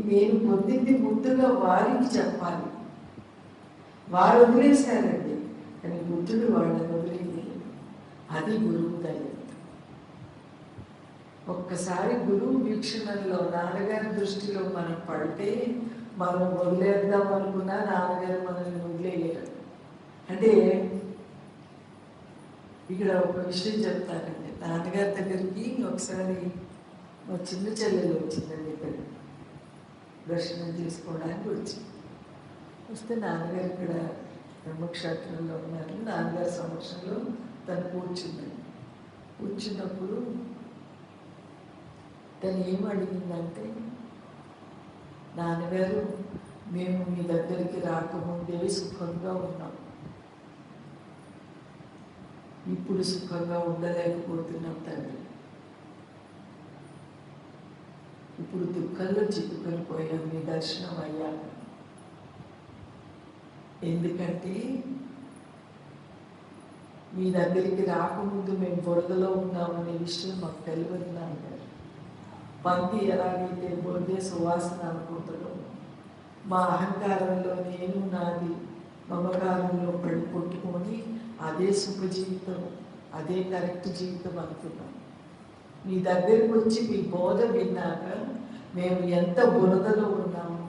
Speaker 1: నేను పొందింది ముందుగా వారికి చెప్పాలి. వారు వదిలేశారండి, కానీ బుద్ధుడు వాళ్ళని వదిలేది. అది గురువు దయ. ఒక్కసారి గురువు వీక్షణలో నాన్నగారి దృష్టిలో మనం పడితే మనం వదిలేద్దాం అనుకున్నా నాన్నగారు మనల్ని వదిలేయరు. అంటే ఇక్కడ ఒక విషయం చెప్తానండి. నాన్నగారి దగ్గరికి ఒకసారి మా చిన్న చెల్లెలు వచ్చిందండి. ఇక్కడ దర్శనం చేసుకోవడానికి వస్తే నాన్నగారు ఇక్కడ బ్రహ్మక్షేత్రంలో ఉన్నారు. నాన్నగారి సమక్షంలో తను కూర్చున్నప్పుడు తను ఏం అడిగిందంటే, నాన్నగారు మేము మీ దగ్గరికి రాకముందే సుఖంగా ఉన్నాం, ఇప్పుడు సుఖంగా ఉండలేకపోతున్నాం తండ్రి, ఇప్పుడు దుఃఖంలో చిక్కుకొని పోయాం మీ దర్శనం అయ్యాక. ఎందుకంటే మీ దగ్గరికి రాకముందు మేము బురదలో ఉన్నామనే విషయం మాకు తెలియదు నాన్నగారు. పంది ఎలాగైతే బొద్దే సువాసన అనుకుంటారో, మా అహంకారంలో నేను నాది మమకారంలో పడి కొట్టుకొని అదే సుఖ జీవితం, అదే కరెక్ట్ జీవితం అనుకున్నాం. మీ దగ్గరికి వచ్చి మీ బోధ విన్నాక మేము ఎంత బురదలో ఉన్నాము,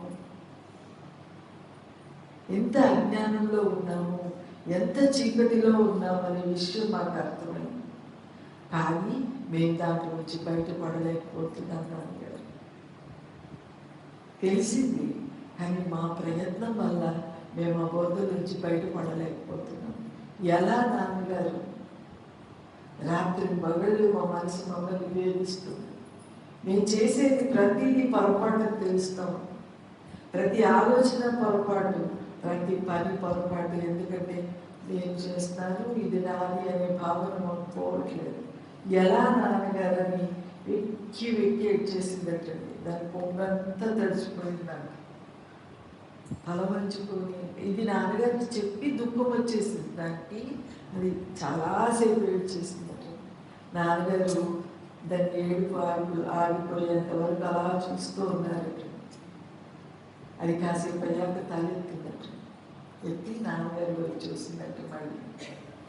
Speaker 1: ఎంత అజ్ఞానంలో ఉన్నాము, ఎంత చీకటిలో ఉన్నామనే విషయం మాకు అర్థమైంది. కానీ మేము దాంట్లో నుంచి బయటపడలేకపోతున్నాం నాన్నగారు. తెలిసింది, కానీ మా ప్రయత్నం వల్ల మేము ఆ బోధ నుంచి బయటపడలేకపోతున్నాం. ఎలా నాన్నగారు? రాత్రి పగళ్ళు మా మనసు మమ్మల్ని వేధిస్తుంది. మేము చేసేది ప్రతిదీ పొరపాటు తెలుస్తాం. ప్రతి ఆలోచన పొరపాటు, ప్రతి పని పొరపాటు. ఎందుకంటే నేను చేస్తాను, ఇది నాది అనే భావన మాకు పోవట్లేదు. ఎలా నాన్నగారని వెక్కి వెక్కి వచ్చేసిందటండి. దాని పొంగంతా తడిచిపోయిందంట. తలవంచుకొని ఇది నాన్నగారికి చెప్పి దుఃఖం వచ్చేసింది దానికి. అది చాలాసేపు ఏడ్చేసిందట. నాన్నగారు దాన్ని ఏడుపు ఆగిపోయేంత వరకు అలా చూస్తూ ఉన్నారట. అది కాసేపు అయ్యాక తలెత్తిందట. ఎత్తి నాన్నగారు పోయి చూసిందట. మళ్ళీ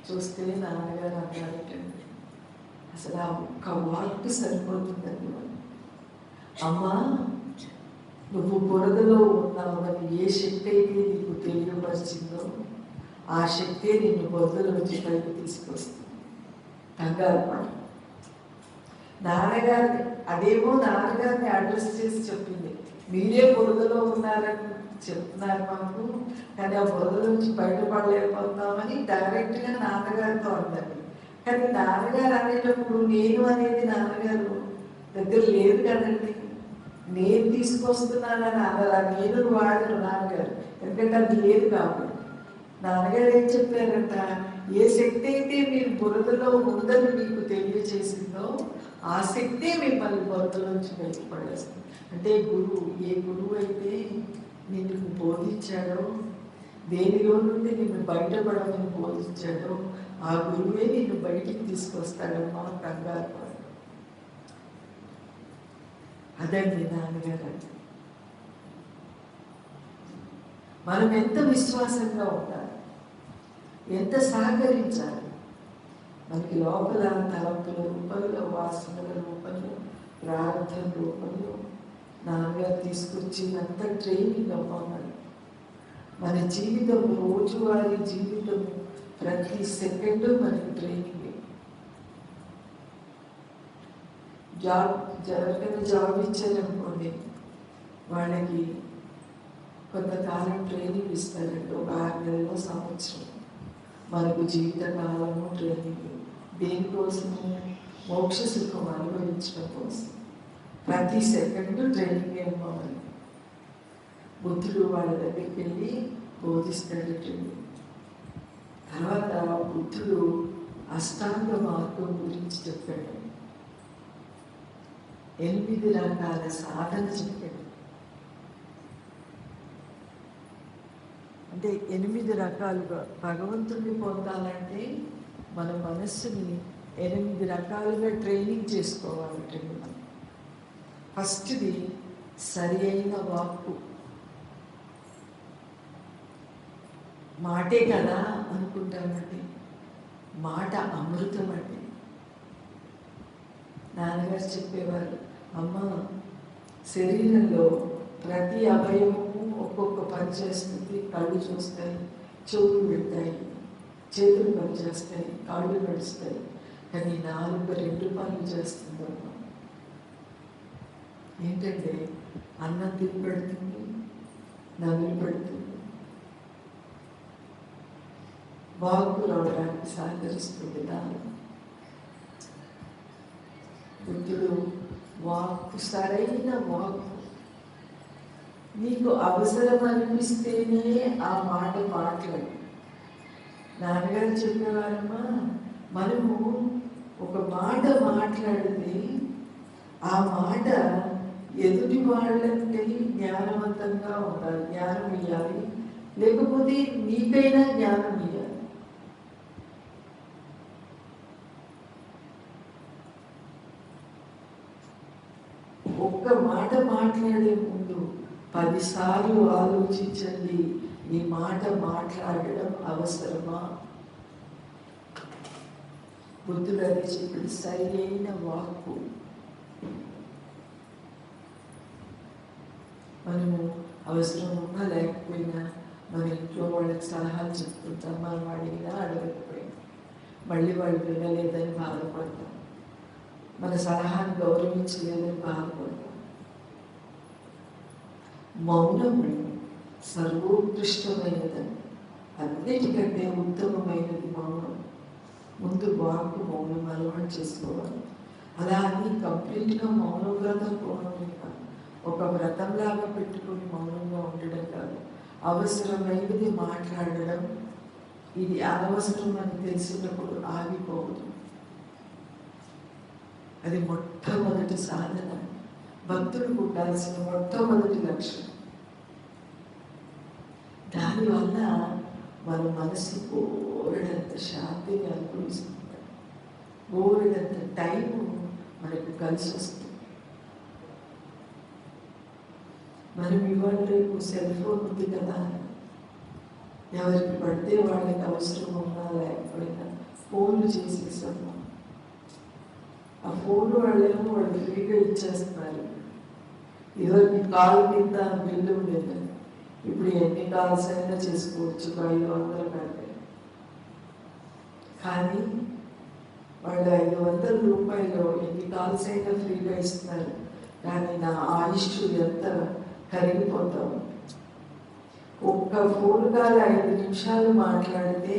Speaker 1: చూస్తే నాన్నగారు అన్నారటండి, అసలు ఆ ఒక్క వార్త సరిపోతుందండి. అమ్మా, నువ్వు బురదలో ఉన్నావని ఏ శక్తి అయితే నీకు తెలియపరిచిందో ఆ శక్తే నిన్ను బురదలోంచి పైకి తీసుకొస్తుంది. కంగారు పడు. నాన్నగారిని అదేమో నాన్నగారిని అడ్రస్ చేసి చెప్పింది. మీరే బురదలో ఉన్నారని చెప్తున్నారు మాకు, కానీ ఆ బురద నుంచి బయటపడలేకపోతున్నామని డైరెక్ట్గా నాన్నగారితో అన్నది. కానీ నాన్నగారు అనేటప్పుడు నేను అనేది నాన్నగారు దగ్గర లేదు కదండి. నేను తీసుకొస్తున్నానని అలా నేను వాడను నాన్నగారు, ఎందుకంటే అది లేదు కాబట్టి. నాన్నగారు ఏం చెప్పారంట, ఏ శక్తి అయితే మీరు బురదలో ఉందని మీకు తెలియచేసిందో ఆ శక్తే మిమ్మల్ని బురదలోంచి బయటపడేస్తుంది. అంటే ఏ గురువు అయితే నిన్ను బోధించాడో, దేనిలో నుండి నిన్ను బయటపడమని బోధించాడో ఆ గురువే నిన్ను బయటికి తీసుకొస్తాడమ్మా, కంగారు పడు. అదండి నాన్నగారు. మనం ఎంత విశ్వాసంగా ఉండాలి, ఎంత సహకరించాలి. మనకి లోపల తలంపుల రూపంలో, వాసనల రూపంలో, ప్రార్థన రూపంలో నాన్నగారు తీసుకొచ్చినంత ట్రైనింగ్ అవ్వాలి. మన జీవితం, రోజువారీ జీవితం, ప్రతి సెకండ్ మనకి ట్రైనింగ్. ఎవరికైనా జాబ్ ఇచ్చారనుకోండి, వాళ్ళకి కొంతకాలం ట్రైనింగ్ ఇస్తారండి, ఒక 6 నెలలు, సంవత్సరం. మనకు జీవితకాలము ట్రైనింగ్. దేనికోసము? మోక్ష సుఖం అనుభవించడం కోసం. ప్రతి సెకండ్ ట్రైనింగ్ ఇవ్వాలి. బుద్ధుడు వాళ్ళ దగ్గరికి వెళ్ళి బోధిస్తాడటండి. తర్వాత బుద్ధుడు అష్టాంగ మార్గం గురించి చెప్పాడు. 8 రకాల సాధన చెప్పాడు. అంటే 8 రకాలుగా భగవంతుడిని పొందాలంటే మన మనస్సుని 8 రకాలుగా ట్రైనింగ్ చేసుకోవాలంటే మనం. ఫస్ట్ది సరి అయిన వాక్కు. మాటే కదా అనుకుంటామండి, మాట అమృతం అండి. నాన్నగారు చెప్పేవారు, అమ్మ, శరీరంలో ప్రతి అవయవము ఒక్కొక్క పని చేస్తుంది. కళ్ళు చూస్తాయి, చెవులు పెడతాయి, చేతులు పని చేస్తాయి, కాళ్ళు నడుస్తాయి. కానీ నాలుక 2 పనులు చేస్తుందమ్మా. ఏంటంటే అన్నం తిని పెడుతుంది, నవ్వులు పెడుతుంది, వాక్కు రావడానికి సహకరిస్తుంది. నాలుగు బుద్ధుడు వాక్కు, సరైన వాక్కు. నీకు అవసరం అనిపిస్తేనే ఆ మాట మాట్లాడు. నాన్నగారు చెప్పేవారమ్మా, మనము ఒక మాట మాట్లాడితే ఆ మాట ఎదుటి వాళ్ళకి జ్ఞానవంతంగా ఉండాలి, జ్ఞానం ఇవ్వాలి, లేకపోతే నీకైనా జ్ఞానం ఇవ్వాలి. ఒక్క మాట మాట్లాడే ముందు 10 సార్లు ఆలోచించండి, ఈ మాట మాట్లాడడం అవసరమా? బుద్ధుడు అది చెప్పి సరి అయిన వాక్కు. మనము అవసరం ఉన్నా లేకపోయినా మన ఇంట్లో వాళ్ళకి సలహాలు చెప్తుంటాం, మనం అడిగినా అడగకపోయినా మళ్ళీ వాళ్ళు వినలేదని బాధపడతాం, మన సలహాను గౌరవించలేదని బాధపడతాం. మౌనము సర్వోత్కృష్టమైనదని, అన్నిటికంటే ఉత్తమమైనది మౌనం. ముందు వాక్కు మౌనం అలవాటు చేసుకోవాలి. అలా అని కంప్లీట్గా మౌన వ్రతం పోవడం కాదు, ఒక వ్రతంలాగా పెట్టుకుని మౌనంగా ఉండడం కాదు, అవసరమైనది మాట్లాడడం. ఇది అనవసరం అని తెలిసినప్పుడు ఆగిపోవడం. అది మొట్టమొదటి సాధన, భక్తులకు ఉండాల్సిన మొట్టమొదటి లక్ష్యం. దానివల్ల మన మనసు బోరెడంత శాంతిని అనుభవిస్తుంది, బోరెడంత టైము మనకు కలిసి వస్తుంది. మనం ఇవాళ రేపు సెల్ ఫోన్ ఉంది కదా, ఎవరికి పడితే వాళ్ళకి అవసరం ఉన్నా లేకపోయినా ఫోన్లు చేసేసాము. ఆ ఫోన్ వాళ్ళేమో వాళ్ళు ఫ్రీగా ఇచ్చేస్తున్నారు. ఇదివరకు కాల్ కింద బిల్లు ఉండేది, ఇప్పుడు ఎన్ని కాల్స్ అయినా చేసుకోవచ్చు 500 కంటే. కానీ వాళ్ళు 500 రూపాయలు ఎన్ని కాల్స్ అయినా ఫ్రీగా ఇస్తున్నారు, కానీ నా ఆయుష్ ఎంత కరిగిపోతాం. ఒక్క ఫోన్ కాల్ 5 నిమిషాలు మాట్లాడితే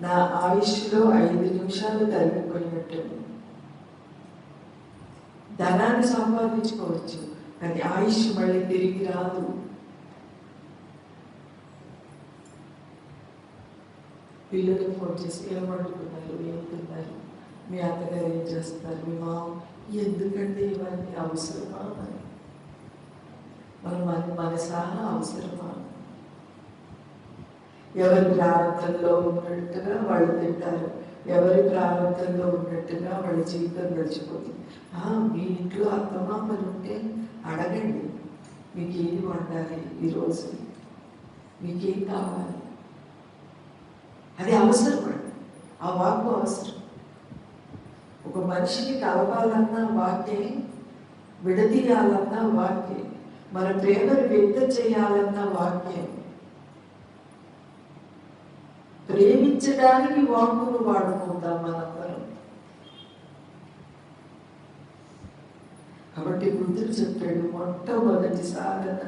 Speaker 1: నా ఆయుష్లో 5 నిమిషాలు తరిగిపోయినట్టు. ధనాన్ని సంపాదించుకోవచ్చు, కానీ ఆయుష్ మళ్ళీ తిరిగి రాదు. పిల్లలకు ఫోన్ చేసి ఏమడుగుతున్నారు, ఏం తిన్నారు, మీ అత్తగారు ఏం చేస్తున్నారు, మీ మామ, ఎందుకంటే ఇవన్నీ అవసరమా? మన సహా అవసరమా? ఎవరి ప్రారంభంలో ఉన్నట్టుగా వాళ్ళు తింటారు, ఎవరి ప్రారంభంలో ఉన్నట్టుగా వాళ్ళ జీవితం గడిచిపోతుంది. మీ ఇంట్లో అత్తమామలు ఉంటే అడగండి, మీకు ఏది వండాలి ఈరోజు, మీకేం కావాలి. అది అవసరం అండి, ఆ వాక్కు అవసరం. ఒక మనిషిని కలపాలన్నా వాక్యే, విడదీయాలన్నా వాక్యే, మన ప్రేమను వ్యక్తం చేయాలన్న వాక్యం. ప్రేమించడానికి వాక్కును వాడుకుంటాం మనందరం. కాబట్టి బుద్ధుడు చెప్పాడు, మొట్టమొదటి సాధన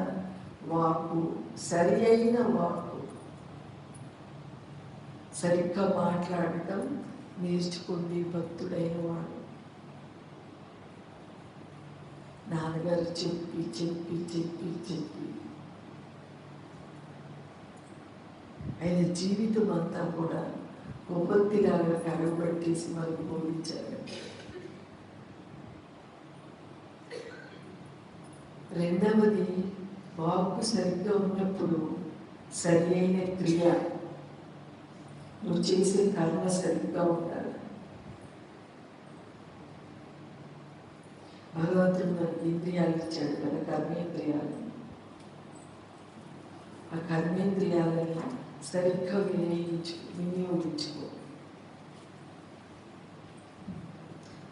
Speaker 1: వాక్కు, సరి అయిన వాక్కు. సరిగ్గా మాట్లాడటం నేర్చుకుంది భక్తుడైన వాడు. నాన్నగారు చెప్పి చెప్పి చెప్పి చెప్పి ఆయన జీవితం అంతా కూడా కొవ్వొత్తిలాగా కరగబట్టేసి మనకు బోధించారు. రెండవది, వాక్కు సరిగ్గా ఉన్నప్పుడు సరి అయిన క్రియ, నువ్వు చేసే కర్మ సరిగ్గా ఉండాలి. భగవంతుడు మనకి ఇంద్రియాలు ఇచ్చాడు కదా, కర్మేంద్రియాలు. ఆ కర్మేంద్రియాలని సరిగ్గా వినియోగించుకో.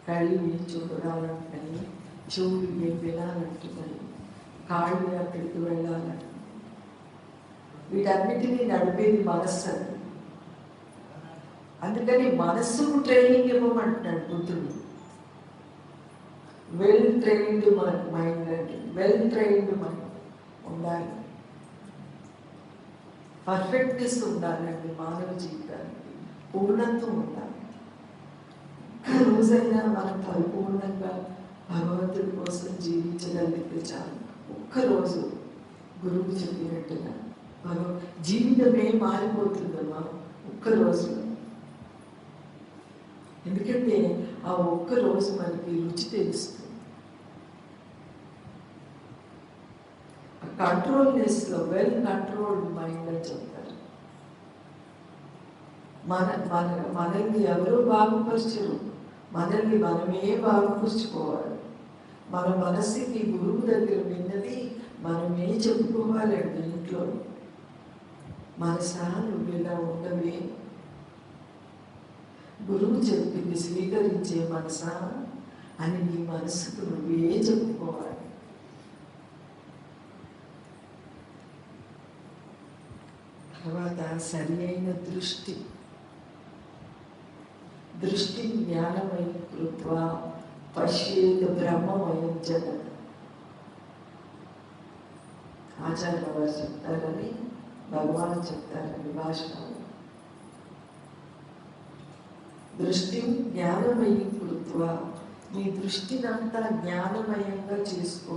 Speaker 1: కళ్ళు ఏం చూడాలంటున్నాయి, చెవులు ఏం వినాలంటున్నాయి, కాళ్ళు అక్కడికి వెళ్ళాలంటున్నాయి. వీటన్నిటినీ నడిపేది మనస్సు. అందుకని మనస్సుకు ట్రైనింగ్ ఇవ్వమంటున్నాడు బుద్ధుడు. వెల్ ట్రైన్డ్ మైండ్ అంటే, వెల్ ట్రైన్డ్ మైండ్ ఉండాలి, పర్ఫెక్ట్నెస్ ఉండాలండి మానవ జీవితానికి, పూర్ణత్వం ఉండాలి. ఒక్క రోజైనా మనం పరిపూర్ణంగా భగవంతుడి కోసం జీవించగలిగితే చాలు. ఒక్కరోజు గురువు చెప్పినట్టుగా జీవితమే మారిపోతుందమ్మా ఒక్కరోజు. ఎందుకంటే ఆ ఒక్కరోజు మనకి రుచి తెలుస్తుంది. కంట్రోల్నెస్లో వెల్ కంట్రోల్డ్ మైండ్ అని చెప్తారు. మన మన మనల్ని ఎవరు బాగుపరచరు, మనల్ని మనమే బాగుపరుచుకోవాలి. మన మనసుకి గురువు దగ్గర విన్నది మనమే చెప్పుకోవాలండి. ఇంట్లో మనసా నువ్వు ఇలా ఉండవే, గురువు చెప్పింది స్వీకరించే మనసా అని నీ మనసుకు నువ్వే చెప్పుకోవాలి. తర్వాత సరి అయిన దృష్టి, దృష్టి జ్ఞానమయం కృత్వా పశ్యేత్ బ్రహ్మమయం జగత్. ఆచార్య వారు చెప్తారని, భగవాన్ చెప్తారని భాషలో. దృష్టి జ్ఞానమయం కృత్వా, నీ దృష్టినంతా జ్ఞానమయంగా చేసుకో.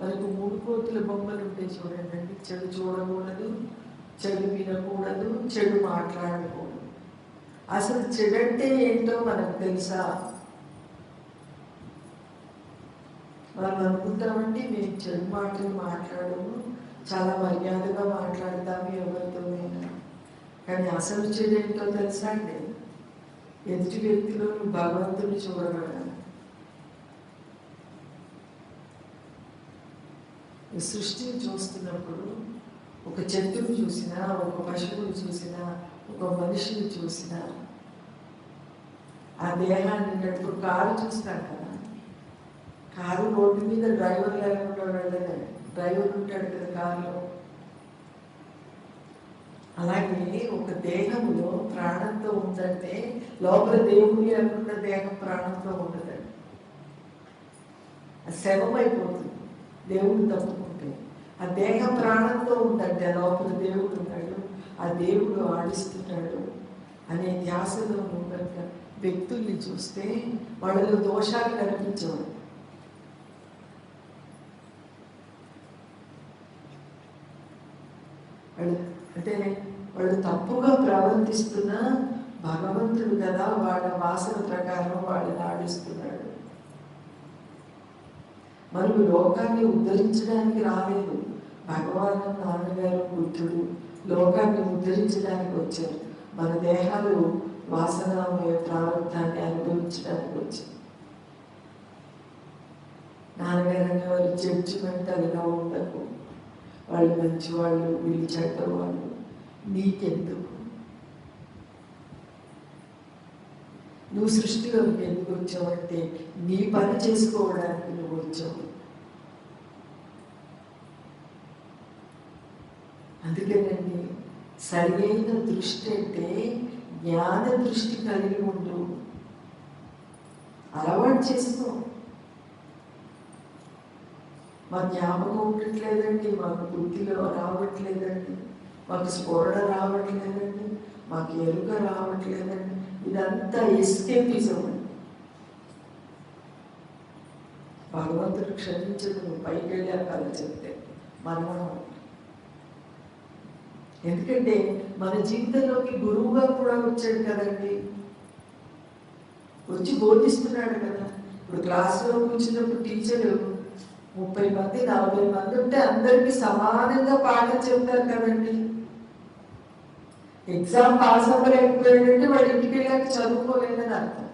Speaker 1: మనకు 3 కోట్ల బొమ్మలు ఉంటాయి చూడండి. చెడు చూడకూడదు, చెడు వినకూడదు, చెడు మాట్లాడకూడదు. అసలు చెడంటే ఏంటో మనకు తెలుసా? మనం అనుకుంటామండి మేము చెడు మాటలు మాట్లాడము, చాలా మర్యాదగా మాట్లాడతాము ఎవరితోనైనా. కానీ అసలు చెడు ఏంటో తెలుసా అండి? ఎదుటి వ్యక్తిలో భగవంతుని చూడగలగాలి. సృష్టిని చూస్తున్నప్పుడు ఒక చెట్టును చూసినా, ఒక పశువుని చూసినా, ఒక మనిషిని చూసినా, ఆ దేహాన్ని నడుపు కారు చూస్తాం కదా, కారు రోడ్డు మీద డ్రైవర్ లేకుండా వెళ్ళదండి. డ్రైవర్ ఉంటాడు కదా కారులో. అలాగే ఒక దేహంలో ప్రాణంతో ఉందంటే లోపల దేవుడు లేకుండా దేహం ప్రాణంతో ఉండదండి. అది శవమైపోతుంది దేవుడు తప్పుకుంటే. ఆ దేహం ప్రాణంతో ఉందంటే లోపల దేవుడు ఉన్నాడు, ఆ దేవుడు ఆడిస్తున్నాడు అనే ధ్యాసలో కనుక వ్యక్తుల్ని చూస్తే వాళ్ళలో దోషాలు కనిపించవు. అంటే వాళ్ళు తప్పుగా ప్రవర్తిస్తున్నా భగవంతుడు కదా వాళ్ళ వాసన ప్రకారం వాళ్ళని ఆడిస్తున్నాడు. మనం లోకాన్ని ఉద్ధరించడానికి రాలేదు. భగవాన్, నాన్నగారు, బుద్ధుడు లోకాన్ని ఉద్ధరించడానికి వచ్చారు. మన దేహాలు వాసన ప్రారంభాన్ని అనుభవించడానికి వచ్చారు. నాన్నగారు వారి జడ్జిమెంటల్గా ఉండకు, వాళ్ళు మంచివాళ్ళు, వీళ్ళు చెడ్డవాళ్ళు, నీకెందుకు? నువ్వు సృష్టిలోకి ఎందుకు వచ్చావంటే నీ పని చేసుకోవడానికి నువ్వు వచ్చావు. అందుకేనండి సరైన దృష్టి అంటే జ్ఞాన దృష్టి కలిగి ఉండు, అలవాటు చేసుకో. మా జ్ఞాపకం ఉండట్లేదండి, మాకు బుద్ధిలో రావట్లేదండి, మాకు స్ఫురణ రావట్లేదండి, మాకు ఎరుక రావట్లేదండి. ఇదంతా ఎస్కేపిజం అండి. భగవంతుడు క్షమించదు నువ్వు పైకి వెళ్ళాక అలా చెప్తే మరణం. ఎందుకంటే మన జీవితంలోకి గురువుగా కూడా వచ్చాడు కదండి, వచ్చి బోధిస్తున్నాడు కదా. ఇప్పుడు క్లాసులో కూర్చున్నప్పుడు టీచర్ 30 మంది 40 మంది ఉంటే అందరికీ సమానంగా పాఠం చెప్తారు కదండి. ఎగ్జామ్ పాస్ అవ్వలేకపోయాడంటే వాడు ఇంటికి వెళ్ళాక చదువుకోలేదని అర్థం.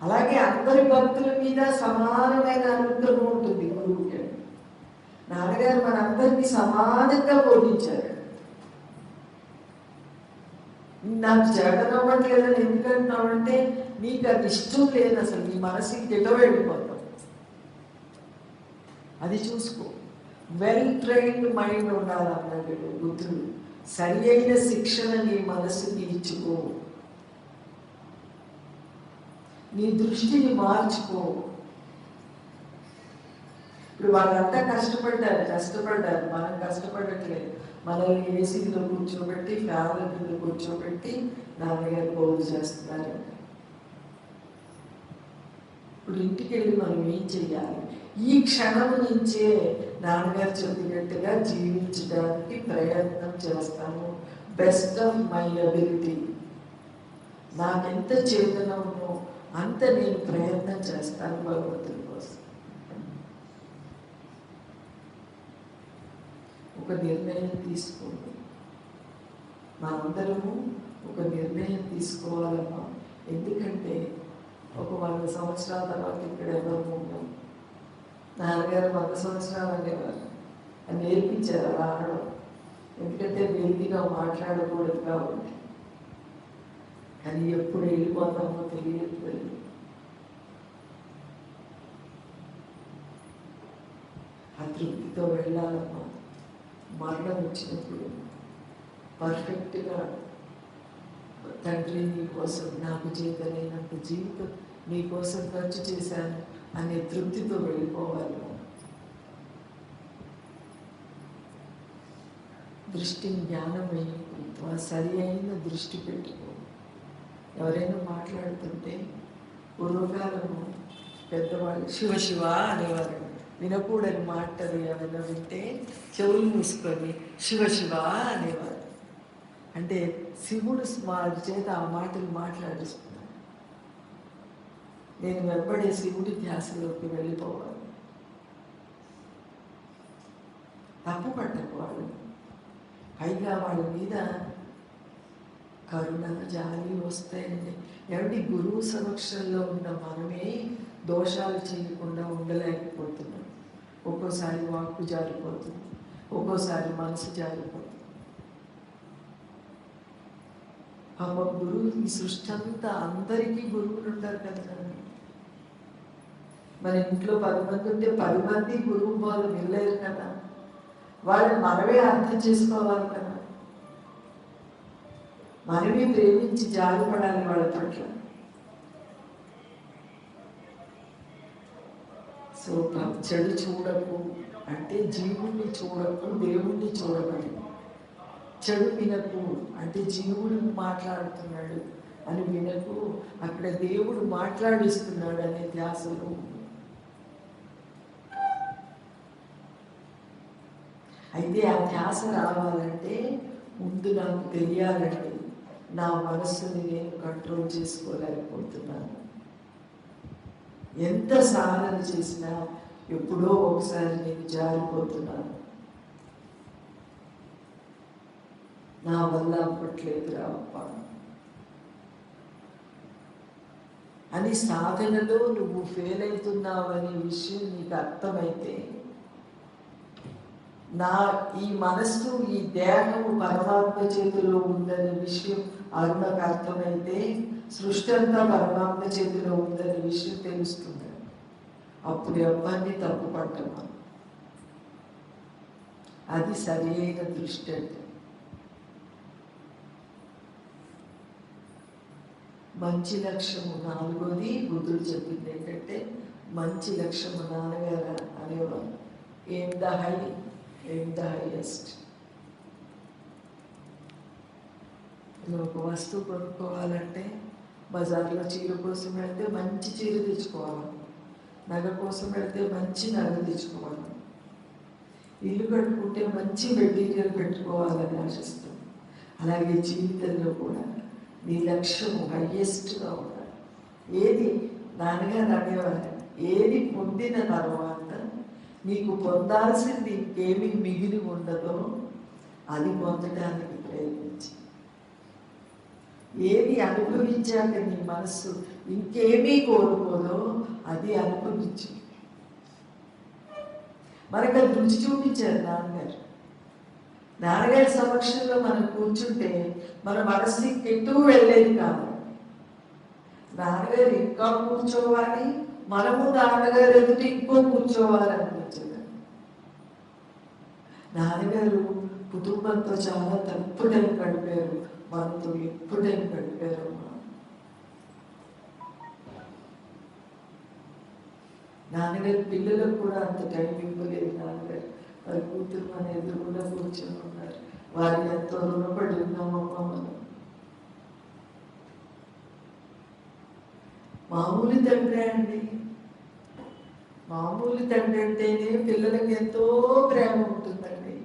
Speaker 1: అలాగే అందరి భక్తుల మీద సమానమైన అనుగ్రహం ఉంటుంది గురువుకి. నాన్నగారు మనందరినీ సమానంగా బోధించారు. నాకు జగనవ్వట్లేదని ఎందుకంటున్నావంటే నీకు అది ఇష్టం లేదు, అసలు నీ మనసుకి ఎటో వెళ్ళిపోతాం. అది చూసుకో. వెల్ ట్రైన్డ్ మైండ్ ఉండాలన్నాడు బుద్ధుడు. సరి అయిన శిక్షణ నీ మనసుకి ఇచ్చుకో, నీ దృష్టిని మార్చుకో. ఇప్పుడు వాళ్ళంతా కష్టపడ్డారు, మనం కష్టపడట్లేదు. మనల్ని ఏసీలో కూర్చోబెట్టి, ఫ్యాన్ల కింద కూర్చోబెట్టి నాన్నగారు బోధ చేస్తున్నారు. ఇప్పుడు ఇంటికి వెళ్ళి మనం ఏం చెయ్యాలి? ఈ క్షణం నుంచే నాన్నగారు చెప్పినట్టుగా జీవించడానికి ప్రయత్నం చేస్తాను. Best of my ability. నాకెంత చేతనమో అంత నేను ప్రయత్నం చేస్తాను భగవంతుడి కోసం. ఒక నిర్ణయం తీసుకోండి. మనందరము ఒక నిర్ణయం తీసుకోవాలమ్మా. ఎందుకంటే ఒక 100 సంవత్సరాల తర్వాత ఇక్కడ ఎవరు ఉన్నాం. నాన్నగారు 100 సంవత్సరాలు అనేవారు. అని నేర్పించారు అలా అనడం. ఎందుకంటే వెలిగిగా మాట్లాడకూడదు కాబట్టి. కానీ ఎప్పుడు వెళ్ళిపోతామో తెలియదు. అతృప్తితో వెళ్ళాలమ్మా. మరణం వచ్చినప్పుడు పర్ఫెక్ట్గా తండ్రి నీ కోసం నాకు చేతనైనంత జీవితం నీ కోసం ఖర్చు చేశాను అనే తృప్తితో వెళ్ళిపోవాలి. దృష్టి జ్ఞానమై సరి అయిన దృష్టి పెట్టుకో. ఎవరైనా మాట్లాడుతుంటే పూర్వకాలము పెద్దవాళ్ళు శివ శివ అనేవారు. వినకూడని మాటలు ఏమైనా వింటే చెవులు మూసుకొని శివ శివ అనేవారు. అంటే శివుడు వారి చేత ఆ మాటలు మాట్లాడిస్తున్నాడు. నేను వెంబడే శివుడి ధ్యాసలోకి వెళ్ళిపోవాలి. తప్పు పట్టకు వాళ్ళు. పైగా వాళ్ళ మీద కరుణ జాలి వస్తాయండి. ఎవరి గురువు సమక్షంలో ఉన్న మనమే దోషాలు చేయకుండా ఉండలేకపోతున్నాం. ఒక్కోసారి వాక్కు జారిపోతుంది, ఒక్కోసారి మనసు జారిపోతుంది. పాప గురువు ఈ సృష్టి అంతా అందరికీ గురువులు ఉంటారు కదా. మన ఇంట్లో 10 మంది ఉంటే 10 మంది గురువు వాళ్ళు వెళ్ళలేరు కదా. వాళ్ళని మనమే అర్థం చేసుకోవాలి కదా. మనమే ప్రేమించి జారిపడాలి వాళ్ళ పట్ల. సో చెడు చూడకు అంటే జీవుణ్ణి చూడకు, దేవుణ్ణి చూడమని. చెడు వినకు అంటే జీవుడు మాట్లాడుతున్నాడు అని వినకు, అక్కడ దేవుడు మాట్లాడిస్తున్నాడు అనే ధ్యాసలో. అయితే ఆ ధ్యాస రావాలంటే ముందు నాకు తెలియాలండి, నా మనస్సుని నేను కంట్రోల్ చేసుకోలేకపోతున్నాను. ఎంత సాధన చేసినా ఎప్పుడో ఒకసారి నేను జారిపోతున్నాను. నా వల్ల అవ్వట్లేదు రావప్ప అని సాధనలో నువ్వు ఫెయిల్ అవుతున్నావు అనే విషయం నీకు అర్థమైతే, నా ఈ మనస్సు ఈ దేహము పరమాత్మ చేతిలో ఉందనే విషయం అరుణకు అర్థమైతే, సృష్టి అంతా పరమాత్మ చేతిలో ఉందనే విషయం తెలుస్తుంది. అప్పుడు ఎవరిని తప్పు పట్టమా. అది సరైన దృష్టి. అంటే మంచి లక్ష్యము 4వది బుద్ధుడు చెప్పింది ఏంటంటే, మంచి లక్ష్యము నాన్నగారు అనేవారు, ఏం ద హైయెస్ట్. నువ్వు ఒక వస్తువు కొనుక్కోవాలంటే బజార్లో చీర కోసం వెళ్తే మంచి చీర తెచ్చుకోవాలి, నగ కోసం వెళ్తే మంచి నగ తెచ్చుకోవాలి, ఇల్లు కట్టుకుంటే మంచి మెటీరియల్ పెట్టుకోవాలని ఆశిస్తాం. అలాగే జీవితంలో కూడా నీ లక్ష్యము హైయెస్ట్గా ఉండాలి. ఏది నాన్నగారు అనేవారు, ఏది పొందిన తర్వాత నీకు పొందాల్సింది ఇంకేమీ మిగిలి ఉండదో అది పొందడానికి ప్రయత్నించి, ఏది అనుభవించాక నీ మనస్సు ఇంకేమీ కోరుకోదో అది అనుభవించు. మనకు అది రుచి చూపించారు నాన్నగారు. నాన్నగారి సమక్షంలో మనం కూర్చుంటే మన మనసు ఇంకెటూ వెళ్ళేది కాదు. నాన్నగారు ఇంకా కూర్చోవాలి, మనము నాన్నగారు ఎదుటి ఇంకో కూర్చోవాలి అనిపించదు. నాన్నగారు కుటుంబంతో చాలా తక్కువ టైం గడిపారు, మనతో ఎక్కువ టైం గడిపారు. నాన్నగారు పిల్లలకు కూడా అంత టైం ఇవ్వలేదు. నాన్నగారు వారి కూతురు మన ఎదురుకుండా కూర్చొని ఉన్నారు. వారిని ఎంతో రుణపడి ఉన్నామమ్మా మనం. మామూలు తండ్రి అండి. మామూలు తండ్రి అంటేనే పిల్లలకి ఎంతో ప్రేమ ఉంటుందండి.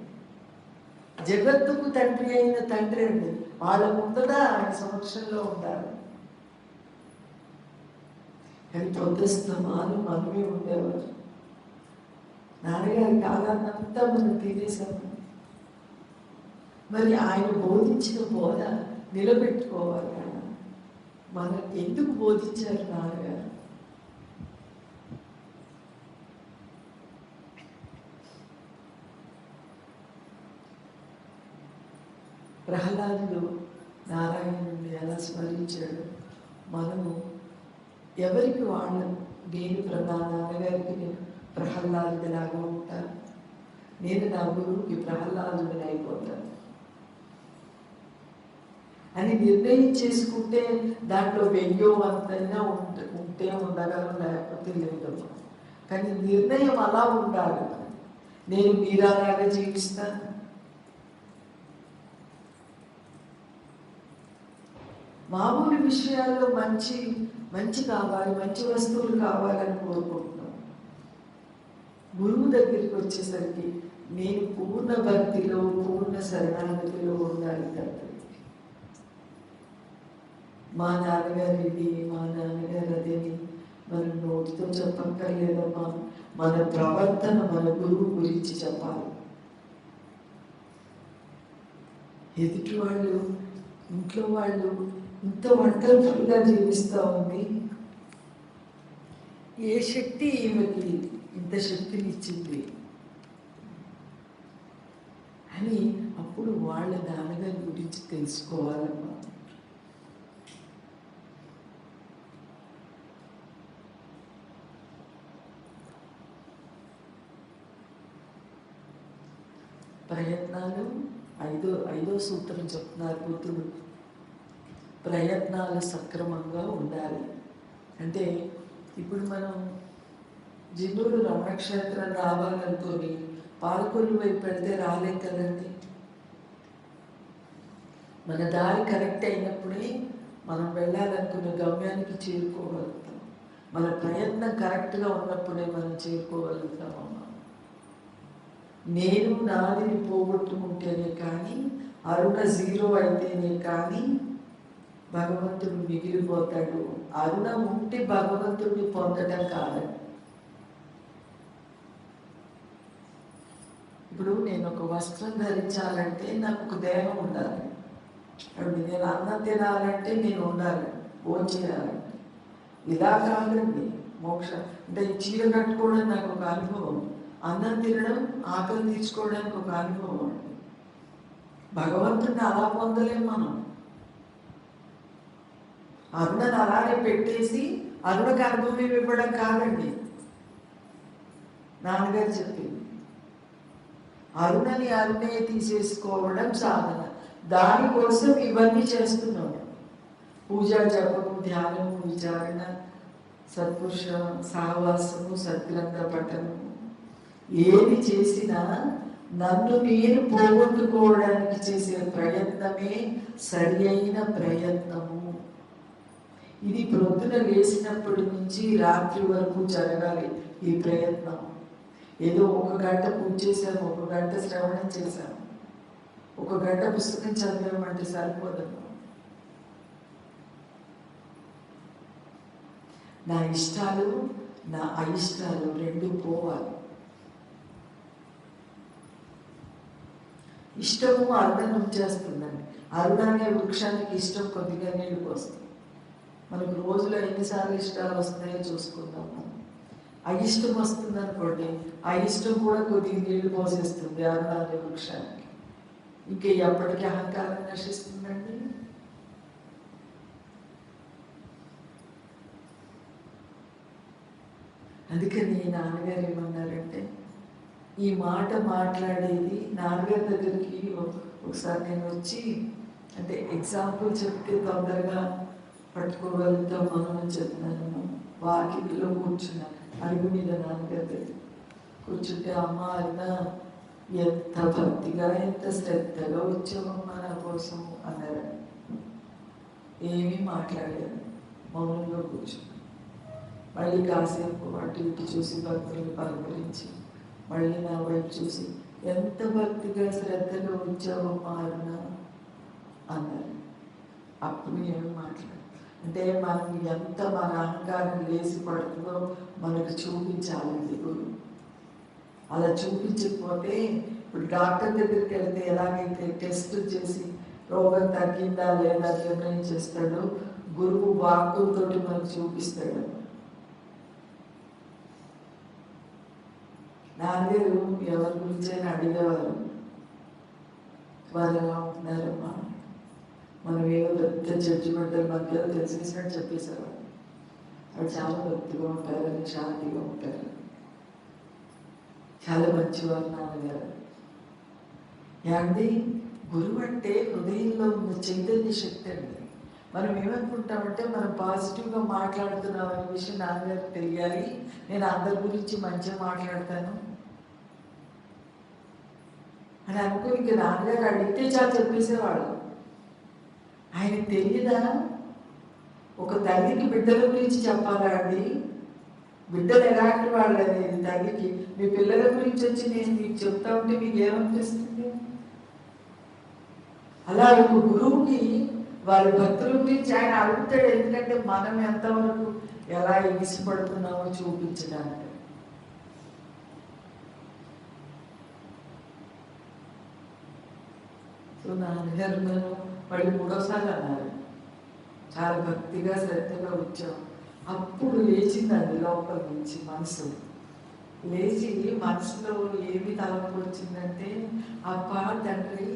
Speaker 1: జగత్తుకు తండ్రి అయిన తండ్రి అండి. వాళ్ళ ముందర ఆయన సమక్షంలో ఉండాలి. కానీ పొద్దుస్తమాను మనమే ఉండేవారు. నాన్నగారి కాలాన్నంతా మనం తినేసాము. మరి ఆయన బోధించిన బోధ నిలబెట్టుకోవాలి కదా. మనం ఎందుకు బోధించారు నాన్నగారు? ప్రహ్లాదుడు నారాయణుడిని ఎలా స్మరించాడు? మనము ఎవరికి వాళ్ళం. నేను నా నాన్నగారికి నేను ప్రహ్లాదుడిలాగా ఉంటాను, నేను నా గురువుకి ప్రహ్లాదుడిని అయిపోతాను అని నిర్ణయం చేసుకుంటే దాంట్లో వెయ్యోవంతైనా ఉంటే ఉండగలం, లేకపోతే లేదు. కానీ నిర్ణయం అలా ఉండాలి. నేను మీరాలాగా జీవిస్తాను, మామూలు విషయాల్లో మంచి కావాలి, మంచి వస్తువులు కావాలని కోరుకుంటున్నాం. గురువు దగ్గరికి వచ్చేసరికి నేను పూర్ణ భక్తిలో, పూర్ణ శరణాగతిలో ఉండాలి తండ్రి. మా నాన్నగారు ఇది, మా నాన్నగారు అదేని మనం నోటితో చెప్పక్కర్లేదమ్మా. మన ప్రవర్తన మన గురువు గురించి చెప్పాలి. ఎదుటి వాళ్ళు, ఇంట్లో వాళ్ళు ఇంత వండర్ఫుల్గా జీవిస్తూ ఉంది, ఏ శక్తి ఈమెకి ఇంత శక్తిని ఇచ్చింది అని అప్పుడు వాళ్ళ నాన్నగారి గురించి తెలుసుకోవాలమ్మా. ప్రయత్నాలు ఐదో సూత్రం చెప్తున్నారు బుద్ధుడు. ప్రయత్నాలు సక్రమంగా ఉండాలి. అంటే ఇప్పుడు మనం జిన్నూరు రమణక్షేత్రం రావాలనుకొని పాలకొల్లు వైపు పెడితే రాలేం కదండి. మన దారి కరెక్ట్ అయినప్పుడే మనం వెళ్ళాలనుకున్న గమ్యానికి చేరుకోగలుగుతాం. మన ప్రయత్నం కరెక్ట్గా ఉన్నప్పుడే మనం చేరుకోగలుగుతామమ్మా. నేను నాదిని పోగొట్టుకుంటేనే కానీ, అరుణ జీరో అయితేనే కానీ భగవంతుడు మిగిలిపోతాడు. అరుణ ఉంటే భగవంతుడిని పొందడం కాదండి. ఇప్పుడు నేను ఒక వస్త్రం ధరించాలంటే నాకు ఒక దేహం ఉండాలి. అప్పుడు నేను అన్నం తినాలంటే నేను ఉండాలి, భోజనం చేయాలంటే. ఇలా కాదండి మోక్షం అంటే. ఈ చీర కట్టుకోవడం నాకు ఒక అనుభవం, అన్నం తినడం ఆకలి తీర్చుకోవడానికి ఒక అనుభవం. భగవంతుడిని అలా పొందలేం మనం. అరుణను అలానే పెట్టేసి అరుణకు అనుభవం ఇవ్వడం కాదండి నాన్నగారు చెప్పింది. అరుణని అరుణే తీసేసుకోవడం సాధన. దానికోసం ఇవన్నీ చేస్తున్నాడు. పూజా, జపము, ధ్యానము, విచారణ, సత్పురుష సహవాసము, సద్గ్రంథ పఠనము, ఏది చేసినా నన్ను నేను పోగొట్టుకోవడానికి చేసే ప్రయత్నమే సరి అయిన ప్రయత్నము. ఇది ప్రొద్దున లేచినప్పటి నుంచి రాత్రి వరకు జరగాలి ఈ ప్రయత్నం. ఏదో ఒక గంట పూజ చేశాము, ఒక గంట శ్రవణం చేశాము, ఒక గంట పుస్తకం చదివామంటే సరిపోదమ్మా. నా ఇష్టాలు నా అయిష్టాలు రెండు పోవాలి. ఇష్టము అరుణను ఉంచేస్తుందండి. అరుణ అనే వృక్షానికి ఇష్టం కొద్దిగా నీళ్ళు పోస్తుంది. మనకు రోజులో ఎన్నిసార్లు ఇష్టాలు వస్తున్నాయో చూసుకుందాం. అయిష్టం వస్తుంది అనుకోండి, అయిష్టం కూడా కొద్దిగా నీళ్లు పోసేస్తుంది అరుణ అనే వృక్షానికి. ఇంకా ఎప్పటికీ అహంకారం నశిస్తుందండి. అందుకని నాన్నగారు ఏమన్నారంటే, ఈ మాట మాట్లాడేది నాన్నగారి దగ్గరికి ఒకసారి నేను వచ్చి, అంటే ఎగ్జాంపుల్ చెప్తే తొందరగా పట్టుకోగలుగుతాం మనం అని చెప్తున్నాను. వాకిట్లో కూర్చున్నాను, అడుగు మీద నాన్నగారి దగ్గర కూర్చుంటే, అమ్మ అన్నా ఎంత భక్తిగా ఎంత శ్రద్ధగా వచ్చావమ్మా నా కోసం అన్నారు. ఏమీ మాట్లాడారు, మౌనంగా కూర్చున్నాను. మళ్ళీ కాసేపు అటు ఇటు చూసి భక్తులను పలకరించి మళ్ళీ నా వైపు చూసి, ఎంత భక్తిగా శ్రద్ధగా వచ్చావమ్మా అరుణ అన్నారు. అప్పుడు ఏమి మాట్లాడారు అంటే, మనం ఎంత మన అహంకారం లేచి పడుతుందో మనకు చూపించాలండి గురువు. అలా చూపించకపోతే ఇప్పుడు డాక్టర్ దగ్గరికి వెళ్తే ఎలాగైతే టెస్ట్ చేసి రోగం తగ్గిందా లేదా నిర్ణయం చేస్తాడు, గురువు వాక్కులతోటి మనకు చూపిస్తాడు. నాన్నగారు ఎవరి గురించైనా అడిగేవారు, వారు ఎలా ఉంటున్నారమ్మా, మనం ఏదో పెద్ద జడ్జిమెంటల్ మధ్యలో తెలిసేసినట్టు చెప్పేసేవారు. వాళ్ళు చాలా భక్తిగా ఉంటారు, శాంతిగా ఉంటారు, చాలా మంచివారు నాన్నగారు. ఏమండి, గురువు అంటే హృదయంలో ఉన్న చైతన్య శక్తి అండి. మనం ఏమనుకుంటామంటే మనం పాజిటివ్గా మాట్లాడుతున్నాం అనే విషయం నాన్నగారికి తెలియాలి, నేను అందరి గురించి మంచిగా మాట్లాడతాను అని అనుకుని ఇంక నాన్నగారు అడిగితే చాలా చెప్పేసేవాడు. ఆయనకు తెలియదా ఒక తల్లికి బిడ్డల గురించి చెప్పాలా అండి, బిడ్డలు ఎలాంటి వాళ్ళు అనేది తల్లికి. మీ పిల్లల గురించి వచ్చి నేను మీకు చెప్తా ఉంటే మీకు ఏమనిపిస్తుంది? అలా ఒక గురువుకి వాళ్ళ భక్తుల గురించి ఆయన అడుగుతాడు. ఎందుకంటే మనం ఎంతవరకు ఎలా ఎగిసిపడుతున్నామో చూపించడానికి. సో నాన్నగారు నేను మళ్ళీ 3వ సార్లు అన్నారు, చాలా భక్తిగా శ్రద్ధగా వచ్చాం. అప్పుడు లేచిందండి లోపల నుంచి మనసు. లేచి మనసులో ఏమి తలంపు వచ్చిందంటే, అబ్బా తండ్రి,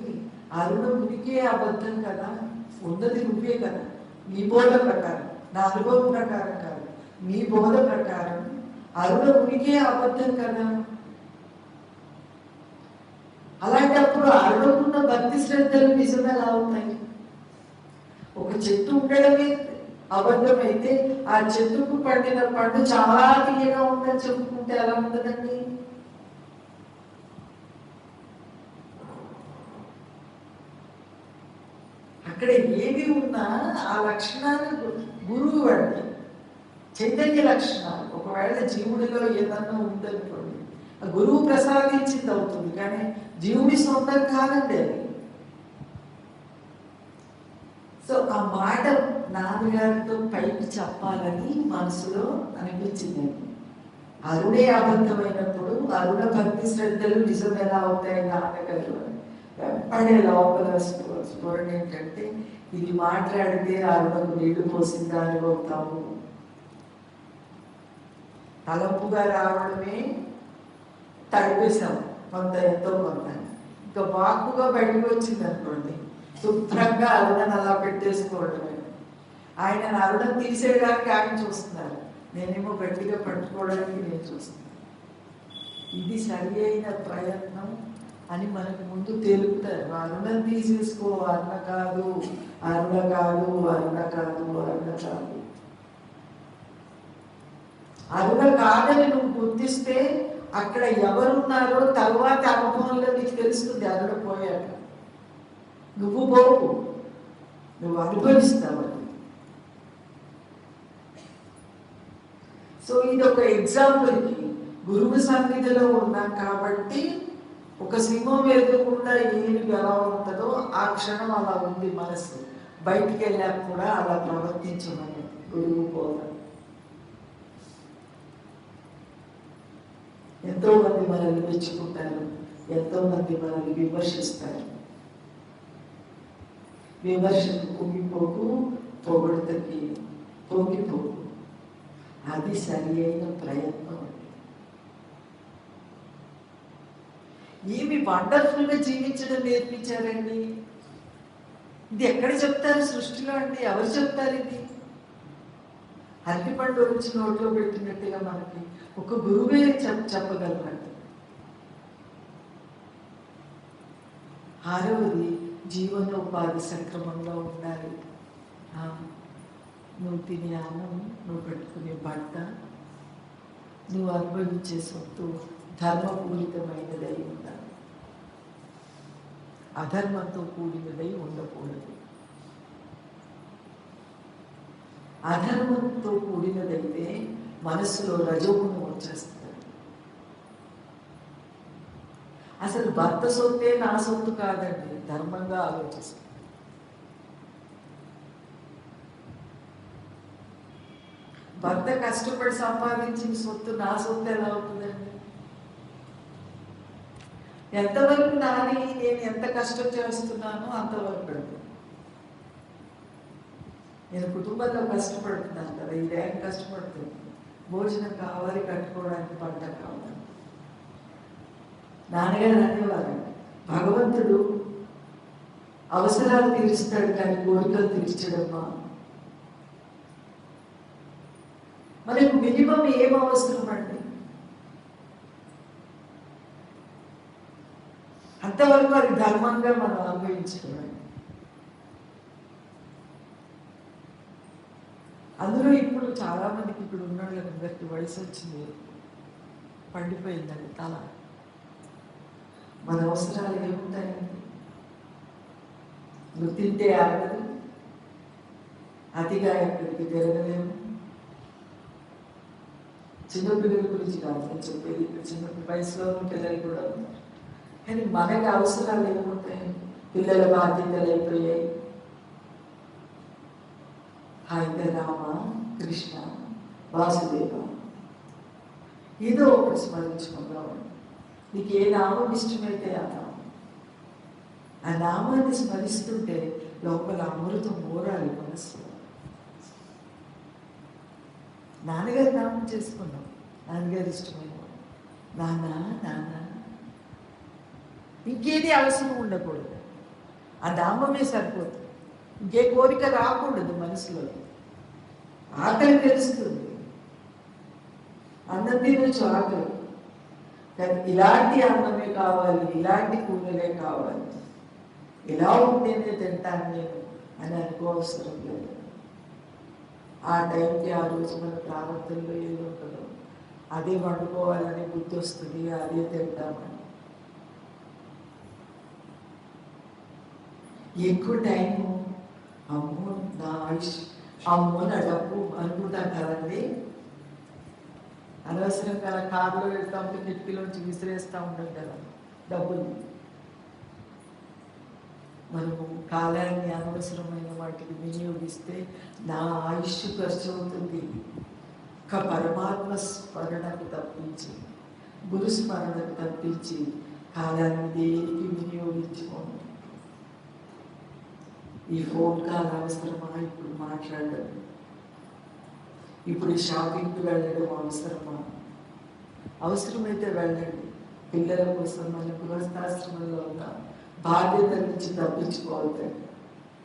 Speaker 1: అరుణ ఉనికే అబద్ధం కదా, ఉన్నది నువ్వే కదా. నీ బోధ ప్రకారం, నా అనుభవం ప్రకారం కాదు, నీ బోధ ప్రకారం అరుణ ఉనికే అబద్ధం కదా. అలాంటప్పుడు అరుణకున్న భక్తి శ్రద్ధలు నిజం ఎలా అవుతాయి? ఒక చెట్టు ఉండడమే అబద్ధమైతే ఆ చెట్టుకు పండిన పండు చాలా తీయగా ఉందని చెప్పుకుంటే ఎలా ఉండదండి? అక్కడ ఏది ఉన్నా ఆ లక్షణాలు గురువు అండి, చైతన్య లక్షణాలు. ఒకవేళ జీవుడిలో ఏదన్నా ఉందనుకోండి, ఆ గురువు ప్రసాదించింది అవుతుంది, కానీ జీవుడి సొంతం కాదండి అది. సో ఆ మాట నాన్నగారితో పైకి చెప్పాలని మనసులో అనిపించిందండి. అరుణే అబద్ధమైనప్పుడు అరుణ భక్తి శ్రద్ధలు నిజం ఎలా అవుతాయి నాన్నగారు అని వెంపడే లోపల స్ఫురణ ఏంటంటే, ఇది మాట్లాడితే అరుణకు నీళ్లు పోసిందా అని అవుతాము. తలంపుగా రావడమే తడిపేశాము కొంత, ఎంతో కొంత. ఇంకా వాక్కుగా బయటకు వచ్చింది అనుకోండి, శుభ్రంగా అరుణను అలా పెట్టేసుకోవడమే. ఆయన అరుణం తీసేయడానికి ఆయన చూస్తున్నారు, నేనేమో గట్టిగా పట్టుకోవడానికి నేను చూస్తున్నాను. ఇది సరి అయిన ప్రయత్నం అని మనకు ముందు తెలుపుతారు. అరుణం తీసేసుకో, అరుణ కాదు, అరుణ కాదు, అరుణ కాదు, అరుణ కాదు. అరుణ కాదని నువ్వు గుర్తిస్తే అక్కడ ఎవరున్నారో తర్వాత అనుభవంలో నీకు తెలుస్తుంది. అరుణ పోయాక నువ్వు పోవు, నువ్వు అనుభవిస్తావు. సో ఇది ఒక ఎగ్జాంపుల్కి గురువు సన్నిధిలో ఉన్నాం కాబట్టి ఒక సింహం ఎదురకుండా ఏనుగు ఎలా ఉంటుందో ఆ క్షణం అలా ఉంది మనసు. బయటికి వెళ్ళాక కూడా అలా ప్రవర్తించమని గురువు బోధ. ఎంతో మంది మనల్ని మెచ్చుకుంటారు, ఎంతో మంది మనల్ని విమర్శిస్తారు. విమర్శకు కుంగిపోకు, పొగడతకి పొంగిపోకు. అది సరి అయిన ప్రయత్నం. ఏమి వండర్ఫుల్గా జీవించడం నేర్పించారండి. ఇది ఎక్కడ చెప్తారు సృష్టిలో అండి? ఎవరు చెప్తారు ఇది? అరటిపండు వచ్చి నోట్లో పెట్టినట్టుగా మనకి ఒక గురువే చెప్పగలరండి. 6వది జీవనోపాధి సక్రమంగా ఉండాలి. నువ్వు తినే అన్నం, నువ్వు కట్టుకునే బట్ట, నువ్వు అనుభవించే సొత్తు ధర్మపూరితమైనదై ఉండాలి, అధర్మంతో కూడినదై ఉండకూడదు. అధర్మంతో కూడినదైతే మనసులో రజోగుణం వచ్చేస్తుంది. అసలు భర్త సొత్తే నా సొత్తు కాదండి, ధర్మంగా ఆలోచిస్తుంది. భర్త కష్టపడి సంపాదించిన సొత్తు నా సొత్తు ఎలా అవుతుందండి? ఎంతవరకు నాని నేను ఎంత కష్టం చేస్తున్నానో అంతవరకు అండి. నేను కుటుంబంలో కష్టపడుతున్నాను కదా, ఈ ర్యాంక్ కష్టపడుతుంది, భోజనం కావాలి, కట్టుకోవడానికి పంట కావాలి. నాన్నగారు అనేవారు, భగవంతుడు అవసరాలు తీరుస్తాడు కానీ కోరికలు తీర్చడమ్మా. మనకు మినిమం ఏం అవసరం అండి? అంతవరకు అది ధర్మంగా మనం అనుభవించడం. అందులో ఇప్పుడు చాలా మందికి, ఇప్పుడు ఉన్న వాళ్ళందరికీ వయసు వచ్చింది, పండిపోయిందండి తల. మన అవసరాలు ఏముంటాయండి? గుర్తింటే ఆగదు, అతిగా ఎక్కడికి తిరగలేము. చిన్నపిల్లల గురించి కాదు నేను చెప్పేది, ఇప్పుడు చిన్న వయసులో ఉన్న పిల్లలు కూడా ఉన్నారు. కానీ మనకి అవసరాలు ఏముంటాయి? పిల్లల బాధ్యతలు అయిపోయాయి. హాయిగా రామ, కృష్ణ, వాసుదేవ ఏదో ఒకటి స్మరించుకుందాం. నీకు ఏ నామం ఇష్టమైతే ఆ నామం, ఆ నామాన్ని స్మరిస్తుంటే లోపల అమృతం ఊరాలి మనసులో. నాన్నగారి నామం చేసుకున్నాం, నాన్నగారు ఇష్టమైన నాన్న నాన్న, ఇంకేది అవసరం ఉండకూడదు, ఆ నామమే సరిపోతుంది. ఇంకే కోరిక రాకూడదు మనసులో. ఆకలి తెలుస్తుంది, అన్నం తినొచ్చు ఆకలి, కానీ ఇలాంటి అన్నమే కావాలి, ఇలాంటి కూరలే కావాలి, ఇలా ఉంటేనే తింటాను నేను అని అనుకోవసరం లేదు. ఆ టైంకి ఆ రోజు మన ప్రారంభంలో ఏదో ఉంటుందో అదే వండుకోవాలని బుద్ధి వస్తుంది, అదే తింటామని. ఎక్కువ టైము అమ్మో నా ఆయుష్, అమ్మో నా డబ్బు అనుకుంటాం కదండి. అనవసరంగా కారులో వెళ్తా ఉంటే నెట్టిలోంచి విసిరేస్తూ ఉంటాం కదా డబ్బులు. మనము కాలాన్ని అనవసరమైన వాటికి వినియోగిస్తే నా ఆయుష్ ఖర్చు అవుతుంది. ఒక పరమాత్మ స్మరణకు తప్పించి, గురు స్మరణకు తప్పించి కాలాన్ని దేనికి వినియోగించుకోండి. ఈ ఫోన్ కాల్ అవసరమా? ఇప్పుడు మాట్లాడడం, ఇప్పుడు షాపింగ్కి వెళ్ళడం అవసరమా? అవసరమైతే వెళ్ళండి. పిల్లల కోసం మన గృహస్థాశ్రమంలో ఉన్న బాధ్యత నుంచి తప్పించుకోవాలి.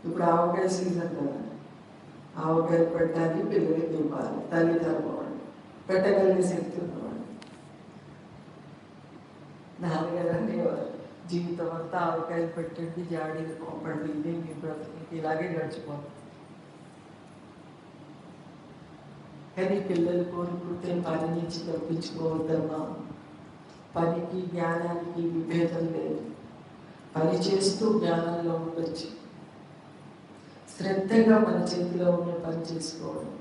Speaker 1: ఇప్పుడు ఆవకాయ సీజన్ కదా, ఆవకాయలు పెట్టాలి, పిల్లలకి ఇవ్వాలి, తల్లిదండ్రులు పెట్టగలిగే శక్తి ఉన్నవాడు. నాన్నగారు అనేవారు, జీవితం అంతా ఆవకాయలు పెట్టండి, జాడీలు పంపండి, ఇదే మీ బ్రతుకు, ఇలాగే గడిచిపోతుంది. కానీ పిల్లలు కోరుకుంటే పని నుంచి తప్పించుకోవద్దమ్మా. పనికి జ్ఞానానికి విభేదం లేదు, పని చేస్తూ జ్ఞానంలో ఉండొచ్చు. శ్రద్ధగా మన చేతిలో ఉన్న పని చేసుకోవడం,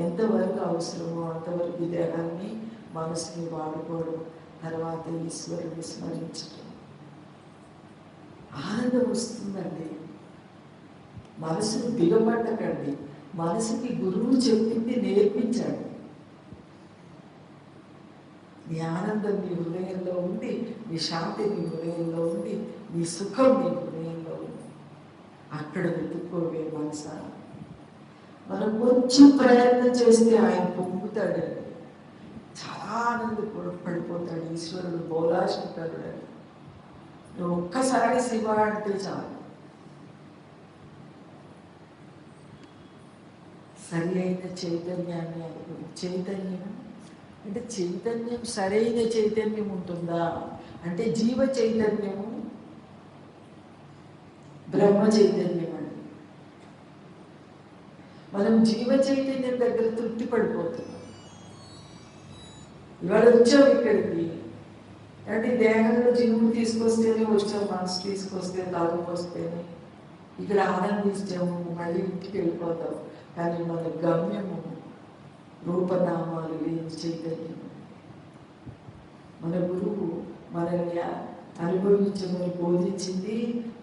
Speaker 1: ఎంతవరకు అవసరమో అంతవరకు దేహాన్ని మనసుని వాడుకోవడం, తర్వాత ఈశ్వరుని స్మరించడం. ఆనందం వస్తుందండి. మనసును బిగపట్టకండి. మనసుకి గురువు చెప్పింది నేర్పించాడు. నీ ఆనందం నీ హృదయంలో ఉంది, నీ శాంతి నీ హృదయంలో ఉంది, నీ సుఖం నీ హృదయంలో ఉంది. అక్కడ వెతుక్కోవే మనసా. మనం కొంచెం ప్రయత్నం చేస్తే ఆయన పొంగుతాడండి, చాలా పడిపోతాడు ఈశ్వరుడు, బోలాశంకరుడు. నువ్వు ఒక్కసారి శివ అంటే చాలు. సరి అయిన చైతన్యాన్ని అనుకుని, చైతన్యం అంటే చైతన్యం, సరైన చైతన్యం ఉంటుందా అంటే జీవ చైతన్యము, బ్రహ్మ చైతన్యం అండి. మనం జీవ చైతన్యం దగ్గర తృప్తి పడిపోతున్నాం. ఇవాళ వచ్చాం ఇక్కడికి అంటే దేహంలో జీవుడు తీసుకొస్తేనే వచ్చాం, మనసు తీసుకొస్తే, తలుపు వస్తేనే ఇక్కడ ఆనందించాము, మళ్ళీ ఇంటికి వెళ్ళిపోతాం. కానీ మన గమ్యము రూపనామాలు లేని చైతన్యం. మన గురువు మనల్ని అనుభవించమని బోధించింది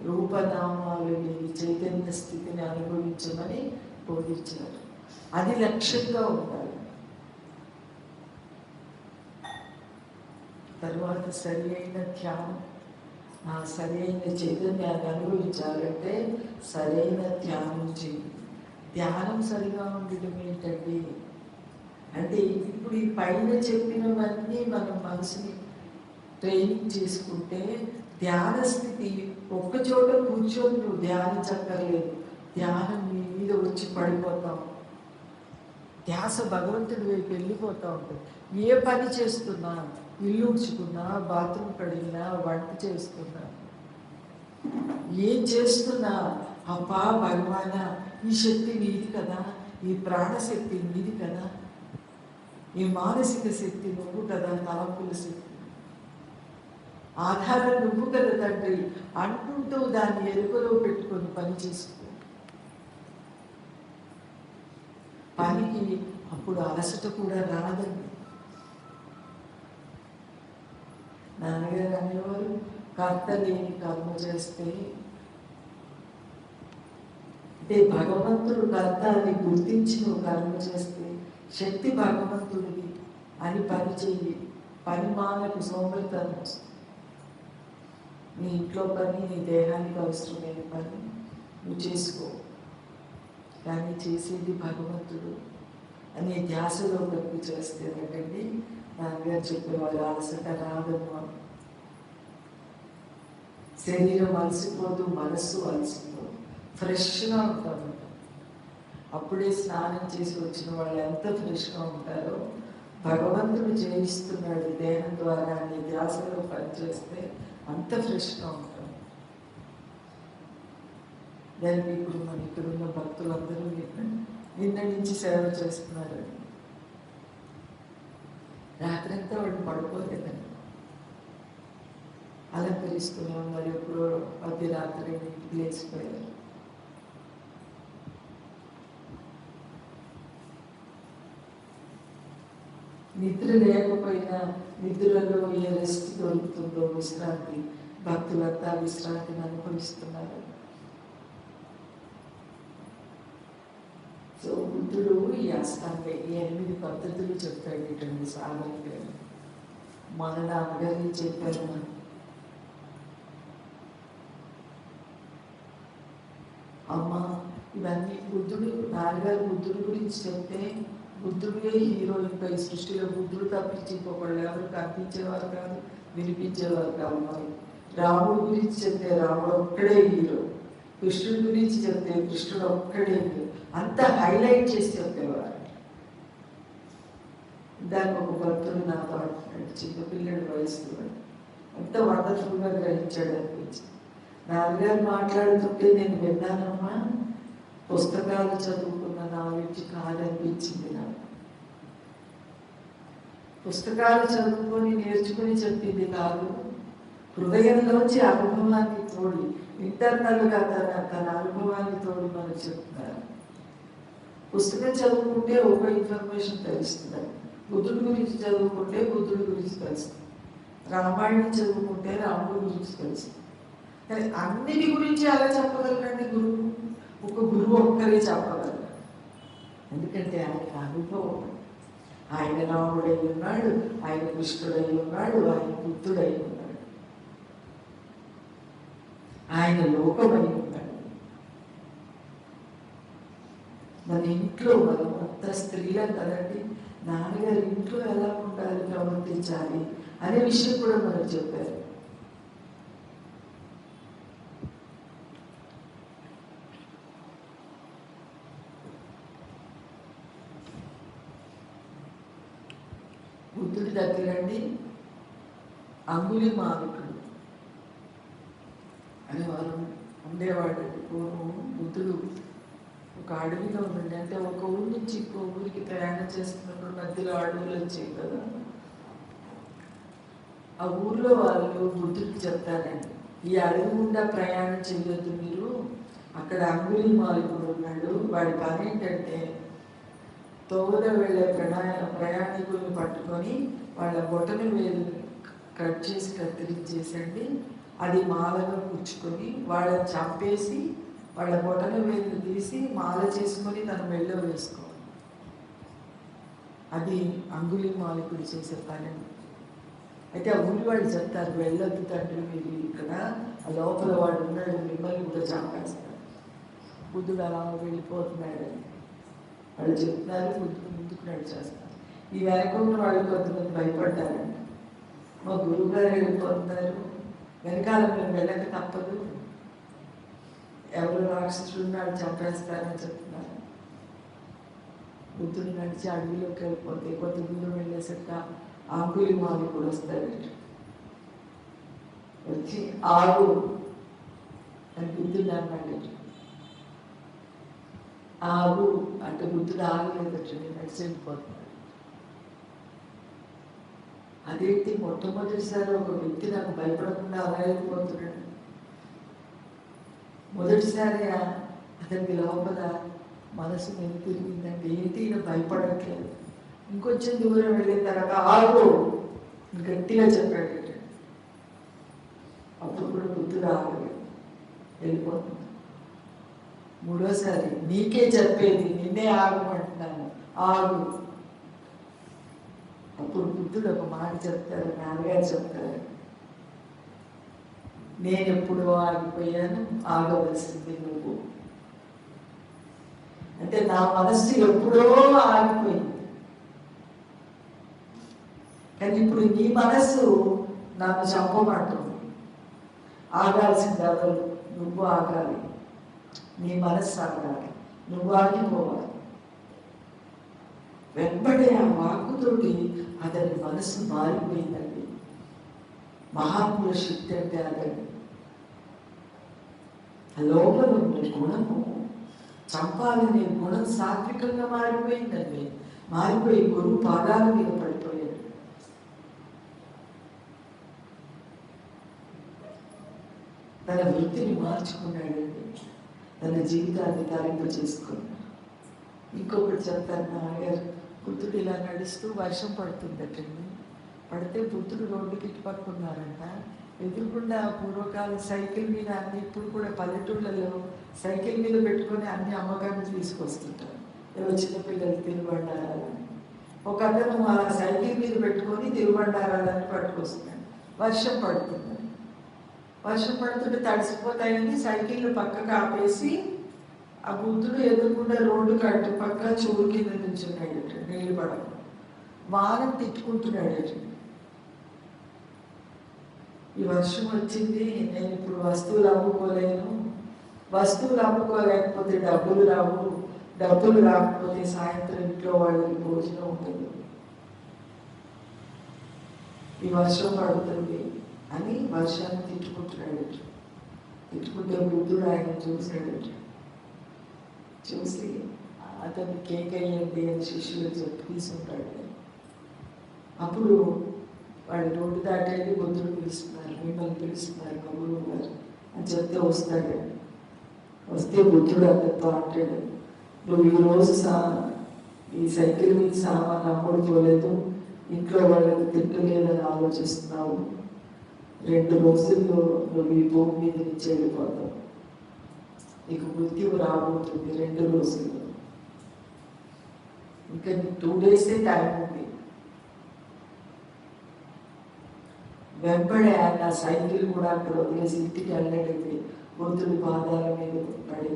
Speaker 1: రూపనామాలు లేని చైతన్య స్థితిని అనుభవించమని బోధించారు. అది లక్ష్యంగా ఉండాలి. తర్వాత సరి అయిన ధ్యానం, ఆ సరైన చైతన్యాన్ని అనుభవించాలంటే సరైన ధ్యానం చేయి. ధ్యానం సరిగా ఉండడం ఏంటండి అంటే ఇప్పుడు ఈ పైన చెప్పినవన్నీ మనం మనసుని ట్రైనింగ్ చేసుకుంటే ధ్యాన స్థితి ఒక్క చోట కూర్చొని నువ్వు ధ్యానించక్కర్లేదు. ధ్యానం నీ మీద వచ్చి పడిపోతాం. ధ్యాస భగవంతుడి వైపు వెళ్ళిపోతూ ఉంటుంది. ఏ పని చేస్తున్నా, ఇల్లు ఉడ్చుకున్నా, బాత్రూమ్ కడిగినా, వంట చేస్తున్నా, ఏం చేస్తున్నా అబ్బా భగవాన ఈ శక్తి నీది కదా, ఈ ప్రాణశక్తి నీది కదా, ఈ మానసిక శక్తి నువ్వు కదా, తలంపుల శక్తి ఆధారం నువ్వు కదా తండ్రి అంటుంటూ దాన్ని ఎరుకలో పెట్టుకొని పని చేసుకో. పనికి అప్పుడు అలసట కూడా రాదండి. నాన్నగారు అనేవారు కర్త లేని కర్మ చేస్తే అంటే భగవంతుడు కర్త అని గుర్తించి నువ్వు కర్మ చేస్తే శక్తి భగవంతుడిది అని పని చెయ్యి. పని మానకు సోమరితనం వస్తుంది. నీ ఇంట్లో పని, నీ దేహానికి అవసరమైన పని నువ్వు చేసుకో, కానీ చేసేది భగవంతుడు అనే ధ్యాసలో కనుక చేస్తేనండి నాన్నగారు చెప్పేవారు అలసట రాదమ్మా. శరీరం అలసిపోదు, మనస్సు అలసిపోదు, ఫ్రెష్గా ఉంటామంట. అప్పుడే స్నానం చేసి వచ్చిన వాళ్ళు ఎంత ఫ్రెష్గా ఉంటారో భగవంతుడు చేయిస్తున్నాడు దేహం ద్వారా అనే ధ్యాసలో పనిచేస్తే అంత ఫ్రెష్గా ఉంటాం. దానికి ఇప్పుడు మన ఇక్కడున్న భక్తులందరూ నిన్న నుంచి సేవ చేస్తున్నారు. రాత్రంతా వాళ్ళు పడుకోలేదండి, అలంకరిస్తూనే ఉన్నారు. ఎప్పుడో మధ్యరాత్రి ఇంటికి లేచిపోయారు. నిద్ర లేకపోయినా నిద్రలో ఏ రెస్ట్ దొరుకుతుందో విశ్రాంతి, భక్తులంతా విశ్రాంతిని అనుభవిస్తున్నారు. సో బుద్ధుడు ఈ అష్టాంగ 8 పద్ధతులు చెప్పాడు ఇటువంటి సాధనకి. మన నాన్నగారు చెప్పారు. అమ్మ ఇవన్నీ బుద్ధుడు నాన్నగారు బుద్ధుడి గురించి చెప్తే బుద్ధుడే హీరో. ఇంకా ఈ సృష్టిలో బుద్ధుడు తప్పించి ఇంకొకళ్ళు ఎవరు కనిపించేవారు కాదు, వినిపించేవారు కాదు. మరి రాముడు గురించి చెప్తే రాముడు ఒక్కడే హీరో, కృష్ణుడి గురించి చెప్తే కృష్ణుడు ఒక్కడే హీరో. అంతా హైలైట్ చేసి చెప్పేవారు. దానికి ఒక భక్తుడు నాతో అంటున్నాడు, చిన్నపిల్లడి వయసులో ఎంత వండర్ఫుల్గా గ్రహించాడు అనిపించింది. నాన్నగారు మాట్లాడుతుంటే నేను విన్నానమ్మా, పుస్తకాలు చదువుకున్న నాలెడ్జ్ కాదనిపించింది నాకు. పుస్తకాలు చదువుకొని నేర్చుకుని చెప్పింది కాదు, హృదయంలోంచి అనుభవాన్ని తోడి ఇంటర్నల్గా తన అనుభవాన్ని తోడి మనకు చెప్తున్నారు. పుస్తకం చదువుకుంటే ఒక ఇన్ఫర్మేషన్ తెలుస్తుంది, బుద్ధుడి గురించి చదువుకుంటే బుద్ధుడి గురించి తెలుస్తుంది, రామాయణం చదువుకుంటే రాముడి గురించి తెలుస్తుంది. కానీ అన్నిటి గురించి అలా చెప్పగలరండి గురువు? ఒక గురువు ఒక్కరే చెప్పగలరు. ఎందుకంటే ఆయనకు అనుభవం. ఆయన రాముడై ఉన్నాడు, ఆయన కృష్ణుడై ఉన్నాడు, ఆయన బుద్ధుడై ఉన్నాడు, ఆయన లోకమై ఉన్నాడు. మన ఇంట్లో మనం మొత్త స్త్రీలం కదండి, నాన్నగారు ఇంట్లో ఎలా ఉండాలి, ప్రవర్తించాలి అనే విషయం కూడా మనకు చెప్పారు. బుద్ధుడి దగ్గరండి అంగుళిమాలుడు అని వారు ఉండేవాడు. పూర్వం బుద్ధుడు ఒక అడవిలో ఉండండి, అంటే ఒక ఊరి నుంచి ఇంకో ఊరికి ప్రయాణం చేస్తున్నప్పుడు మధ్యలో అడవులు వచ్చాయి కదా, ఆ ఊర్లో వాళ్ళు బుద్ధుడికి చెప్తారండి, ఈ అడవి గుండా ప్రయాణం చేయొద్దు మీరు, అక్కడ అంగుళిమాలుడు ఉన్నాడు, వాడి పని ఏంటంటే తోవన వెళ్ళే ప్రయాణికులను పట్టుకొని వాళ్ళ బొటన వేలు కట్ చేసి కత్తిరించేసండి, అది మాలగా కూర్చుకొని వాళ్ళని చంపేసి వాళ్ళ బొటన వేలు తీసి మాల చేసుకొని తన మెళ్ళో వేసుకోవాలి. అది అంగుళిమాలికుడు చేసే పని. అయితే ఆ ఊరి వాళ్ళు చెప్తారు, వెళ్ళొద్దు తండ్రి మీరు ఇక్కడ, ఆ లోపల వాడు ఉన్నాడు, మిమ్మల్ని కూడా చంపేస్తాడు. బుద్ధుడు అలా వెళ్ళిపోతున్నాడని వాళ్ళు చెప్తున్నారు. బుద్ధుడు ముందుకు నడిచేస్తారు. ఈ వెనక ఉన్న వాళ్ళు కొంతమంది భయపడ్డారంట. మా గురువు గారు వెళ్ళిపోతున్నారు, వెనకాల మేము వెళ్ళక తప్పదు, ఎవరు రాక్షసుడు ఉన్నాడు చంపేస్తారని చెప్తున్నారు. బుద్ధుడు నడిచి అడవిలోకి వెళ్ళిపోతే కొంత దూరం వెళ్ళేసరికి అంగుళిమాలు కూడా వస్తాడట. వచ్చి ఆగు అని బుద్ధుడు అన్నాడు. ఆగు అంటే బుద్ధుడు ఆగలేదట, నేను నడిచి వెళ్ళిపోతున్నాడు. అదేంటి మొట్టమొదటిసారి ఒక వ్యక్తి నాకు భయపడకుండా అలా వెళ్ళిపోతున్నాడు. మొదటిసారి అతనికి లోపల మనసు మీద తిరిగిందంటే ఏంటి ఈయన భయపడట్లేదు. ఇంకొంచెం దూరం వెళ్ళిన తర్వాత ఆగు గట్టిగా చెప్పాడు. అప్పుడు కూడా బుద్ధుడు ఆగలేదు, వెళ్ళిపోతుంది. మూడోసారి నీకే చెప్పేది, నిన్నే ఆగమంటున్నాను, ఆగు. అప్పుడు బుద్ధుడు ఒక మాట చెప్తారు, నాన్నగారు చెప్తారు, నేను ఎప్పుడు ఆగిపోయాను, ఆగవలసింది నువ్వు. అంటే నా మనస్సు ఎప్పుడో ఆగిపోయింది, కానీ ఇప్పుడు నీ మనస్సు నన్ను చంపమంటుంది. ఆగాల్సింది ఎవరు? నువ్వు ఆగాలి, నీ మనస్సు ఆగాలి, నువ్వు ఆగిపోవాలి. వెంబడే ఆ వాక్కుతోటి అతని మనస్సు మారిపోయిందండి. మహాత్ముల శక్తి అంటే అదండి. లోపల ఉన్న గుణము, చంపాలనే గుణం సాత్వికంగా మారిపోయిందండి. మారిపోయి గురువు పాదాల మీద పడిపోయాడు. తన వృత్తిని మార్చుకున్నాడండి, తన జీవితాన్ని తరింప చేసుకున్నాడు. ఇంకొకటి చెప్తాను, నాన్నగారు బుద్ధుడు ఇలా నడుస్తూ వర్షం పడుతుందటండి. పడితే బుద్ధుడు రోడ్డుకి ఇటుపక్కున్నారంట. ఎదురుకుండా పూర్వకాలం సైకిల్ మీద అన్ని, ఇప్పుడు కూడా పల్లెటూళ్ళలో సైకిల్ మీద పెట్టుకొని అన్ని అమ్మగారిని తీసుకొస్తుంటారు, ఏవో చిన్నపిల్లలు తిరుబండారాలని. ఒక అతను ఆ సైకిల్ మీద పెట్టుకొని తిరుబండారాలని పట్టుకొస్తున్నాడు. వర్షం పడుతుంది, వర్షం పడుతుంటే తడిసిపోతాయని సైకిల్ పక్కకు ఆపేసి ఆ బుద్ధుడు ఎదురుకుండా రోడ్డు కట్టు పక్క చూడు కింద నిల్చున్నాడు, నీళ్ళు పడక వారం తిట్టుకుంటున్నాడు. ఈ వర్షం వచ్చింది, నేను ఇప్పుడు వస్తువులు అమ్ముకోలేను, వస్తువులు అమ్ముకోలేకపోతే డబ్బులు రావు, డబ్బులు రాకపోతే సాయంత్రం ఇంట్లో వాళ్ళకి భోజనం ఉంటుంది, ఈ వర్షం పడుతుంది అని వర్షాన్ని తిట్టుకుంటున్నాడు. తిట్టుకుంటే బుద్ధుడు ఆయన చూశాడు. చూసి అతన్ని కేక్ అయ్యండి అని శిష్యులు చెప్పి తీసుకుంటాడు. అప్పుడు వాడు రోడ్డు దాటేది బుద్ధుడు పిలుస్తున్నారు, మిమ్మల్ని పిలుస్తున్నారు మా గురువు గారు అని చెప్తే వస్తాడు. వస్తే బుద్ధుడు అతనితో అంటాడు, నువ్వు ఈరోజు ఈ సైకిల్ మీద సామాన్ అమ్ముడుకోలేదు, ఇంట్లో వాళ్ళకి తిట్టలేదని ఆలోచిస్తున్నావు, 2 రోజుల్లో నువ్వు ఈ భూమి మీద నుంచి వెళ్ళిపోతావు, నీకు మృత్యువు రాబోతుంది 2 రోజుల్లో, ఇంకా 2 డేసే టైం ఉంది. వెంబడే ఆయన సైకిల్ కూడా అక్కడ వదిలేసి ఇంటికి వెళ్ళడానికి బుద్ధుడి పాదాల మీద పడి,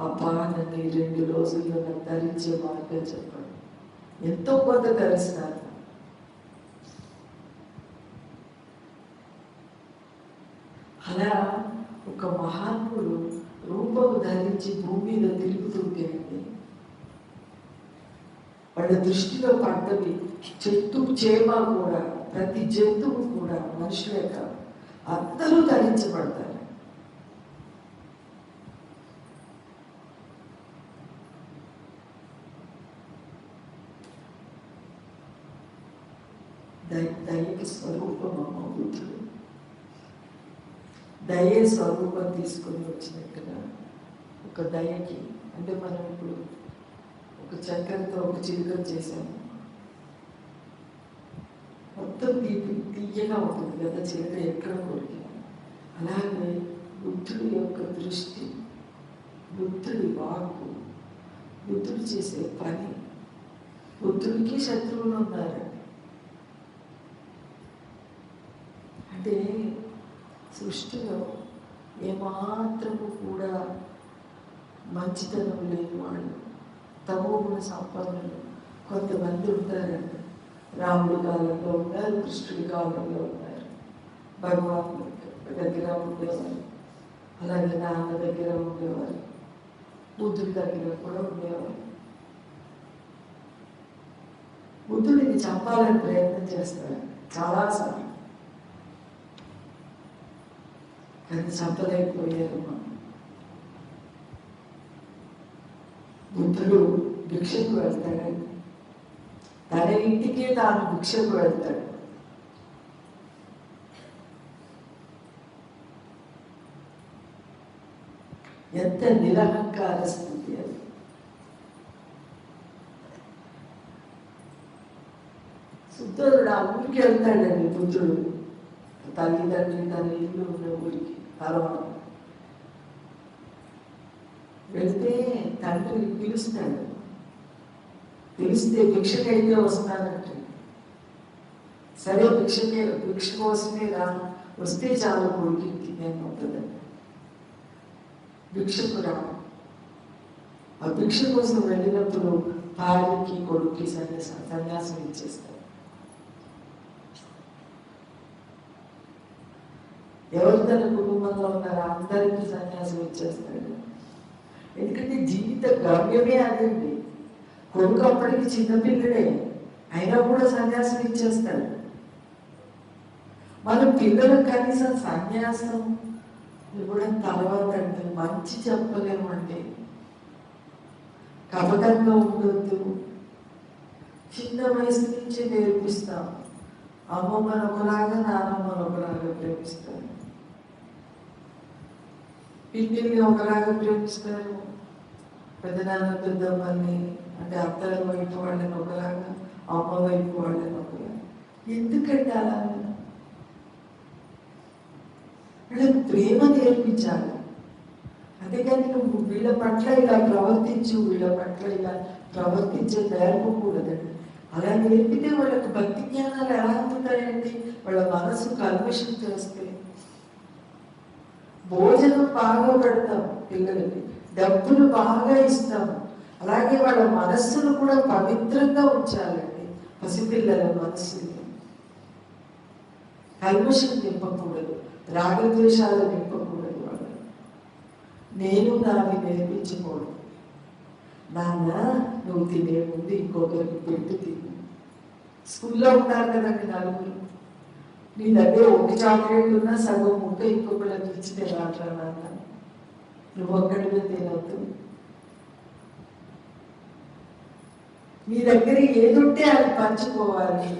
Speaker 1: అబ్బా నన్ను 2 రోజుల్లో నన్ను ధరించే మార్గం చెప్పాడు. ఎంతో కొంత ధరిస్తున్నారు. అలా ఒక మహాత్ముడు రూపము ధరించి భూమి మీద తిరుగుతుంటే అండి, వాళ్ళ దృష్టిలో పడ్డవి చెట్టు చేమ కూడా, ప్రతి జంతువు కూడా, మనుషులే కాదు అందరూ ధరించబడతారు. దయకి స్వరూపం అమ్మ బుద్ధుడు. దయ స్వరూపం తీసుకొని వచ్చినట్టుగా ఒక దయకి, అంటే మనం ఇప్పుడు ఒక చక్కెరతో ఒక చిలుకను చేసాము, మొత్తం తీయగా ఉంటుంది కదా చిలుక ఎక్కడ కొరికిన. అలాగే బుద్ధుడి యొక్క దృష్టి, బుద్ధుడి వాక్కు, బుద్ధుడు చేసే పని, బుద్ధుడికి శత్రువులు ఉన్నారు. అంటే సృష్టిలో ఏమాత్రము కూడా మంచితనం లేని వాళ్ళు, తమోగుణ సంపన్నులు కొంతమంది ఉంటారండి. రాముడి కాలంలో ఉన్నారు, కృష్ణుడి కాలంలో ఉన్నారు, భగవాన్ దగ్గర ఉండేవారు, అలాగే నాన్న దగ్గర ఉండేవారు, బుద్ధుడి దగ్గర కూడా ఉండేవారు. బుద్ధుడిని చంపాలని ప్రయత్నం చేస్తారు చాలాసార్లు, కానీ చంపలేకపోయారు. బుద్ధుడు భిక్షకు వెళ్తాడండి, తన ఇంటికే తాను భిక్షకు వెళ్తాడు. ఎంత నిరహంకార స్థితి అది. సుద్దరుడు ఆ ఊరికి వెళ్తాడండి. బుద్ధుడు తల్లిదండ్రి తన ఇల్లు ఉన్న ఊరికి అరవడం వెళ్తే తండ్రి పిలుస్తాడు. పిలిస్తే భిక్షకైతే వస్తానంటే, సరే భిక్ష కోసమే రా, వస్తే చాలా కొడుకు నేను ఉంటుందండి. భిక్షకు రా. ఆ భిక్ష కోసం వెళ్ళినప్పుడు భార్యకి కొడుక్కి సన్యాసం ఇచ్చేస్తాడు. ఎవరు తన కుటుంబంలో ఉన్నారో అందరికీ సన్యాసం ఇచ్చేస్తాడు. ఎందుకంటే జీవిత గమ్యమే అదండి. కొడుకు అప్పటికి చిన్నపిల్లడే అయినా కూడా సన్యాసం ఇచ్చేస్తాడు. మన పిల్లలకు కనీసం సన్యాసం ఇవ్వడం తర్వాత అంటే మంచి చెప్పలేమండి. కపటంగా ఉండొద్దు, చిన్న వయసు నుంచి నేర్పిస్తాం. అమ్మమ్మను ఒకలాగా, నాన్నమ్మను ఒకలాగా ప్రేమిస్తారు, పిల్లిని ఒకలాగా ప్రేమిస్తారు, పెద్దనాన్న పెద్దమ్మని అంటే అత్తల వైపు వాళ్ళని ఒకలాగా, అమ్మ వైపు వాళ్ళని ఒకలాగా. ఎందుకంటే అలా వీళ్ళకి ప్రేమ నేర్పించాలి. అంతేకాని నువ్వు వీళ్ళ పట్ల ఇలా ప్రవర్తించు, వీళ్ళ పట్ల ఇలా ప్రవర్తించే నేర్పకూడదండి. అలా నేర్పితే వాళ్ళకి భక్తి జ్ఞానాలు ఎలా అందుతాయండి? వాళ్ళ మనసు కల్మషం చేస్తే. భోజనం బాగా పెడతాం పిల్లలకి, డబ్బులు బాగా ఇస్తాం, అలాగే వాళ్ళ మనస్సును కూడా పవిత్రంగా ఉంచాలండి. పసిపిల్లల మనస్సుని కల్మషం నింపకూడదు, రాగద్వేషాలు నింపకూడదు. వాళ్ళు నేను నావి నేర్పించకూడదు. నాన్న నువ్వు తినే ముందు ఇంకొకరికి పెట్టి తిను. స్కూల్లో ఉంటారు కదండి నలుగురు, నీ దగ్గర ఒక చాక్లెట్ ఉన్నా సగం ముక్క ఇంకొకరికి ఇచ్చితే రాట్రా నాన్న, నువ్వు ఒక్కడిగా తినవద్దు. మీ దగ్గర ఏదుంటే అది పంచుకోవాలి.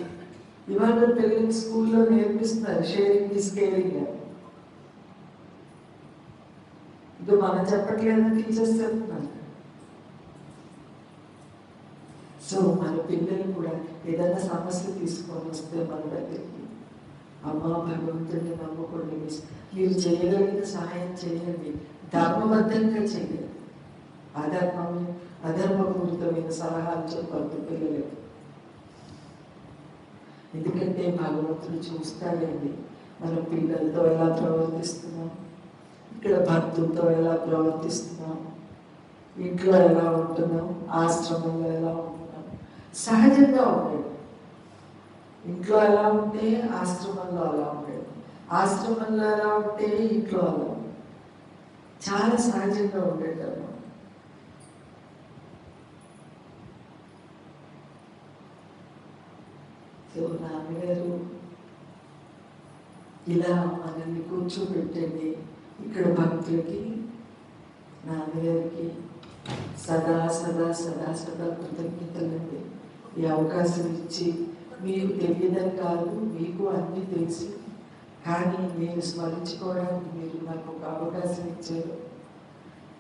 Speaker 1: ఇవాళ పిల్లలకి స్కూల్లో నేర్పిస్తున్నారు షేరింగ్ ఈజ్ కేరింగ్. ఇది మనం చెప్పట్లేదని టీచర్స్ చెప్తున్నారు. సో మన పిల్లలు కూడా ఏదైనా సమస్య తీసుకొని వస్తే మన దగ్గరికి, అమ్మ భగవంతుడిని నమ్ముకోండి, మీరు చేయగలిగిన సహాయం చేయండి, ధర్మబద్ధంగా చేయండి. అధర్మపూరితమైన సలహాలు చెప్పద్దు పిల్లలకి. ఎందుకంటే భగవంతుడు చూస్తాడండి మన పిల్లలతో ఎలా ప్రవర్తిస్తున్నాం, ఇక్కడ భక్తులతో ఎలా ప్రవర్తిస్తున్నాం, ఇంట్లో ఎలా ఉంటున్నాం, ఆశ్రమంలో ఎలా ఉంటున్నాం. సహజంగా ఉంటాడు. ఇంట్లో ఎలా ఉంటే ఆశ్రమంలో అలా ఉంటాడు, ఆశ్రమంలో ఎలా ఉంటే ఇంట్లో అలా ఉంటాడు. చాలా సహజంగా ఉండేది అన్నమాట. సో నాన్నగారు ఇలా మనల్ని కూర్చోబెట్టండి. ఇక్కడ భక్తులకి నాన్నగారికి సదా సదా సదా సదా కృతజ్ఞతలండి. ఈ అవకాశం ఇచ్చి, మీకు తెలియదని కాదు, మీకు అన్నీ తెలుసు, కానీ నేను స్మరించుకోవడానికి మీరు నాకు ఒక అవకాశం ఇచ్చారు.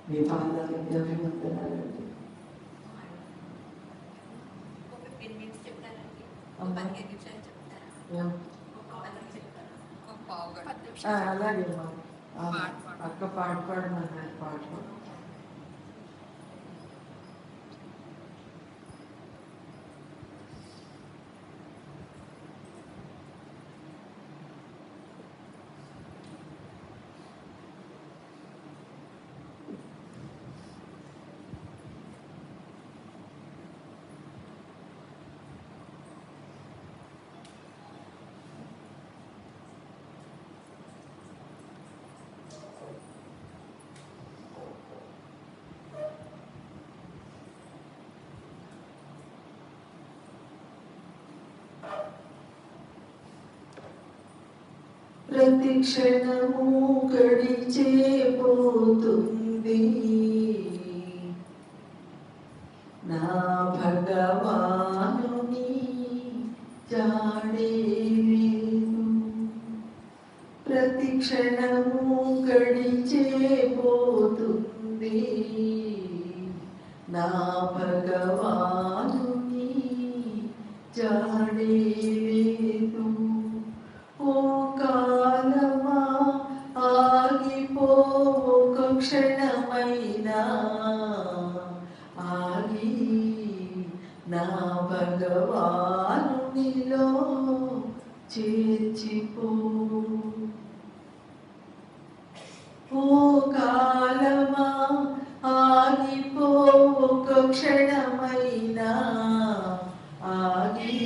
Speaker 1: మీ పాదాలకి అభివందనాలండి. అలాగే అక్క పాట పాడమన్నారు, పాట పాడు. ప్రతి క్షణము గడిచే పోతుంది నా భగవానుని జాడే లేదు. ప్రతి క్షణము గడిచే పోతుంది నా భగవానుని జాడే లేదు. ఓ కాలమా ఆగిపో ఒక క్షణమైనా ఆగి నా భగవానునిలో చేర్చిపో. ఓ కాలమా ఆగిపో ఒక క్షణమైనా ఆగి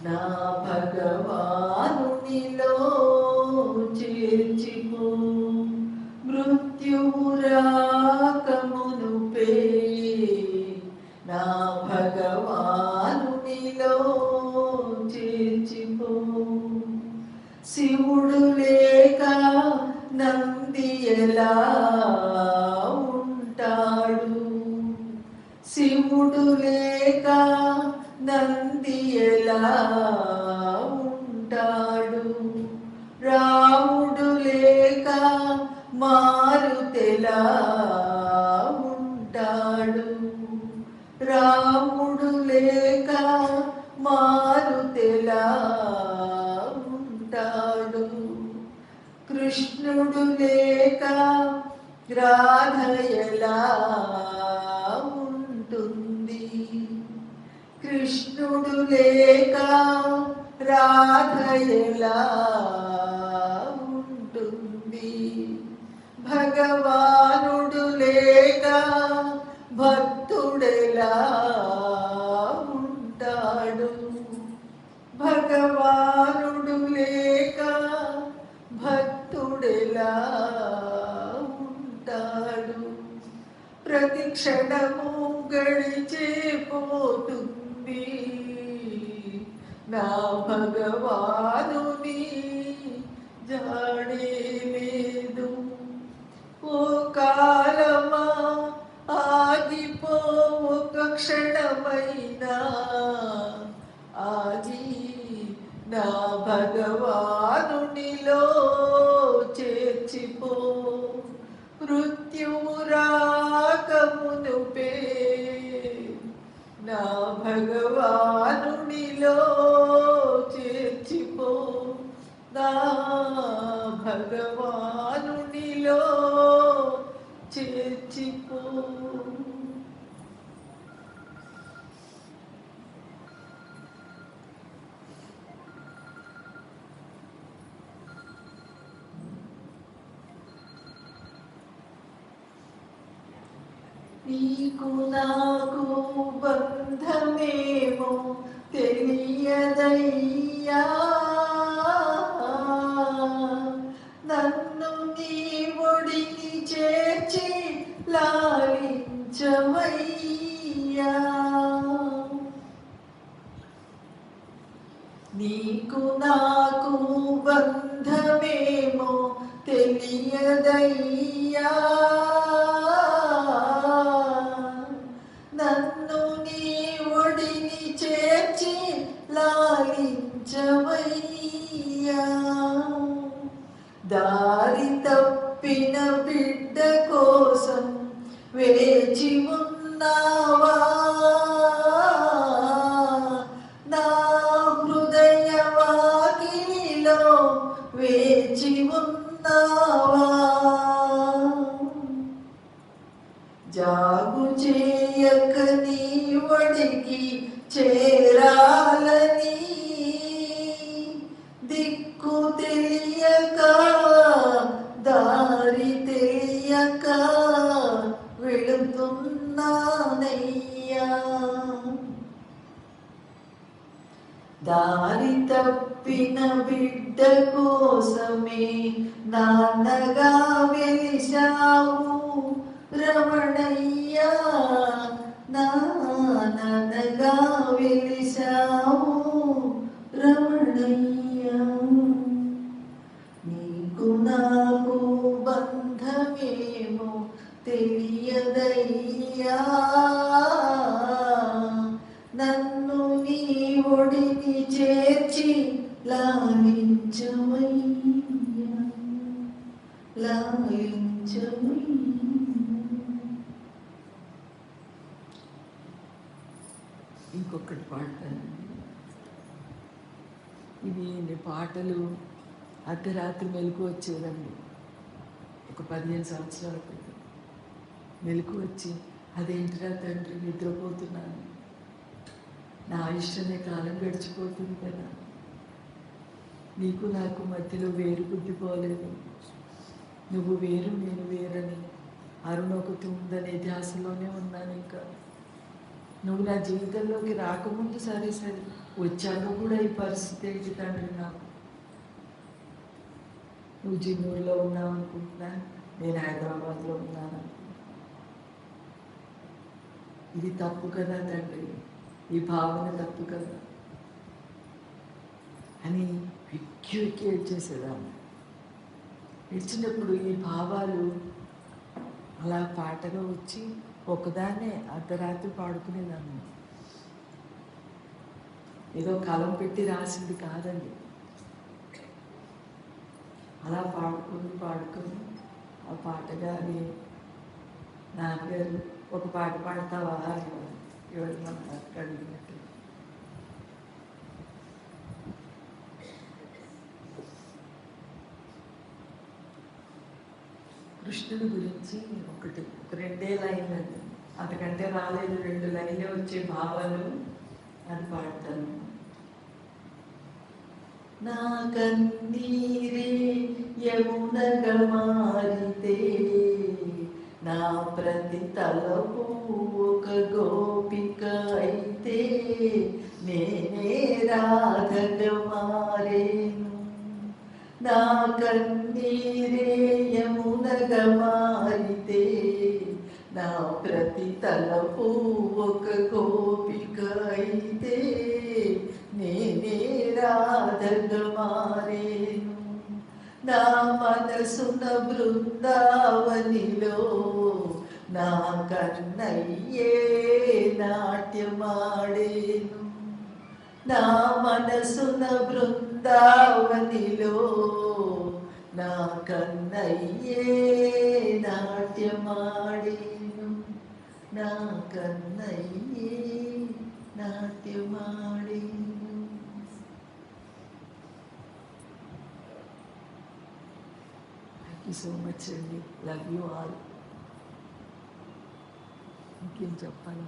Speaker 1: నా భగవానునిలో చేర్చిపో. మృత్యువు రాకమునుపే నా భగవానునిలో చేర్చిపో. శివుడు లేక నంది ఎలా ఉంటాడు, శివుడు లేక నంది ఎలా ఉంటాడు, రాముడు లేక మారుతెలా ఉంటాడు, రాముడు లేక మారుతెలా ఉంటాడు, కృష్ణుడు లేక రాధ ఎలా ఉంటుంది, కృష్ణుడు లేక రాధ ఎలా ఉంటుంది, భగవానుడు లేక భక్తుడెలా ఉంటాడు, భగవానుడు లేక భక్తుడెలా ఉంటాడు. ప్రతి క్షణము గడిచే పోతుంది నా భగవానుని జాడే లేదు. ఓ కాలమా ఆగిపో ఒక క్షణమైనా ఆగి నా భగవానునిలో చేర్చిపో. మృత్యువు రాకమునుపే నా భగవానునిలో చేర్చిపో, నా భగవానునిలో చేర్చిపో. నీకు నాకు బంధమేమో తెలియదయ్యా, నన్ను నీ ఒడిని చేర్చి లాలించవయ్యా. నీకు నాకు బంధమేమో తెలియదయ్యా, నన్ను నీ ఒడిని చేర్చి లాలించవయ్యా. దారి తప్పిన బిడ్డ కోసం వేచి ఉన్నావా, నా హృదయ వాకిలిలో వేచి ఉన్నావా. జాగు చేయక నీ ఒడికి చేరాలని దిక్కు తెలియక దారి తెలియక వెళుతున్నానయ్యా. దారి తప్పిన బిడ్డ కోసమే నాన్నగా వెలిశావు రమణయ్యా, నాన్నగా వెలిశావు రమణయ్యా. తెలియదయ్యా నన్ను నీ ఒడిని చేర్చి లాలించవయ్యా లాలించవయ్యా. ఇంకొకటి పాడతానండి. ఇవి పాటలు అర్ధరాత్రి మెలకు వచ్చేదండి. ఒక 15 సంవత్సరాల క్రితం మెలకు వచ్చి, అదేంటిరా తండ్రి నిద్రపోతున్నాను, నా ఇష్టమే కాలం గడిచిపోతుంది కదా, నీకు నాకు మధ్యలో వేరు బుద్ధి పోలేదు, నువ్వు వేరు నేను వేరని అరుణొకటి ఉందనే ధ్యాసలోనే ఉన్నాను. ఇంకా నువ్వు నా జీవితంలోకి రాకముందు సరే సరే, వచ్చాక కూడా ఈ పరిస్థితి ఏంటి తండ్రి నాకు, నువ్వు జిన్నూరులో ఉన్నావు అనుకుంటున్నాను, నేను హైదరాబాద్లో ఉన్నాను. ఇది తప్పు కదా తండ్రి, ఈ భావన తప్పు కదా అని వెక్కి వెక్కి ఏడ్చేసేదాన్ని. ఏడ్చినప్పుడు ఈ భావాలు అలా పాటగా వచ్చి ఒకదాన్నే అర్ధరాత్రి పాడుకునేదాన్ని. ఏదో కలం పెట్టి రాసింది కాదండి. అలా పాడుకొని ఆ పాటగా అది నాన్నగారు ఒక పాట పాడతావా ఎవరు మన అడిగినట్టు. కృష్ణుడి గురించి ఒక 2 లైన్లు అండి, అంతకంటే రాలేదు, 2 లైన్లే వచ్చే భావాలు అది పాడతాను. నా కన్నీరే యమునగా మారితే, నా ప్రతి తలపు ఒక గోపిక అయితే, నేనే రాధగా మారేను. నా కన్నీరే యమునగా మారితే, నా ప్రతి తలపు ఒక గోపిక అయితే, నేనే రాధగా మారేను. నా మనసున బృందావనిలో నా కన్నయ్యే నాట్యమాడేను. నా మనసున బృందావనిలో నా కన్నయ్యే నాట్యమాడేను. నా కన్నయ్యే నాట్యమాడేను. థ్యాంక్ యూ సో మచ్ అండి. Love you all. ఇంకేం చెప్పాలి?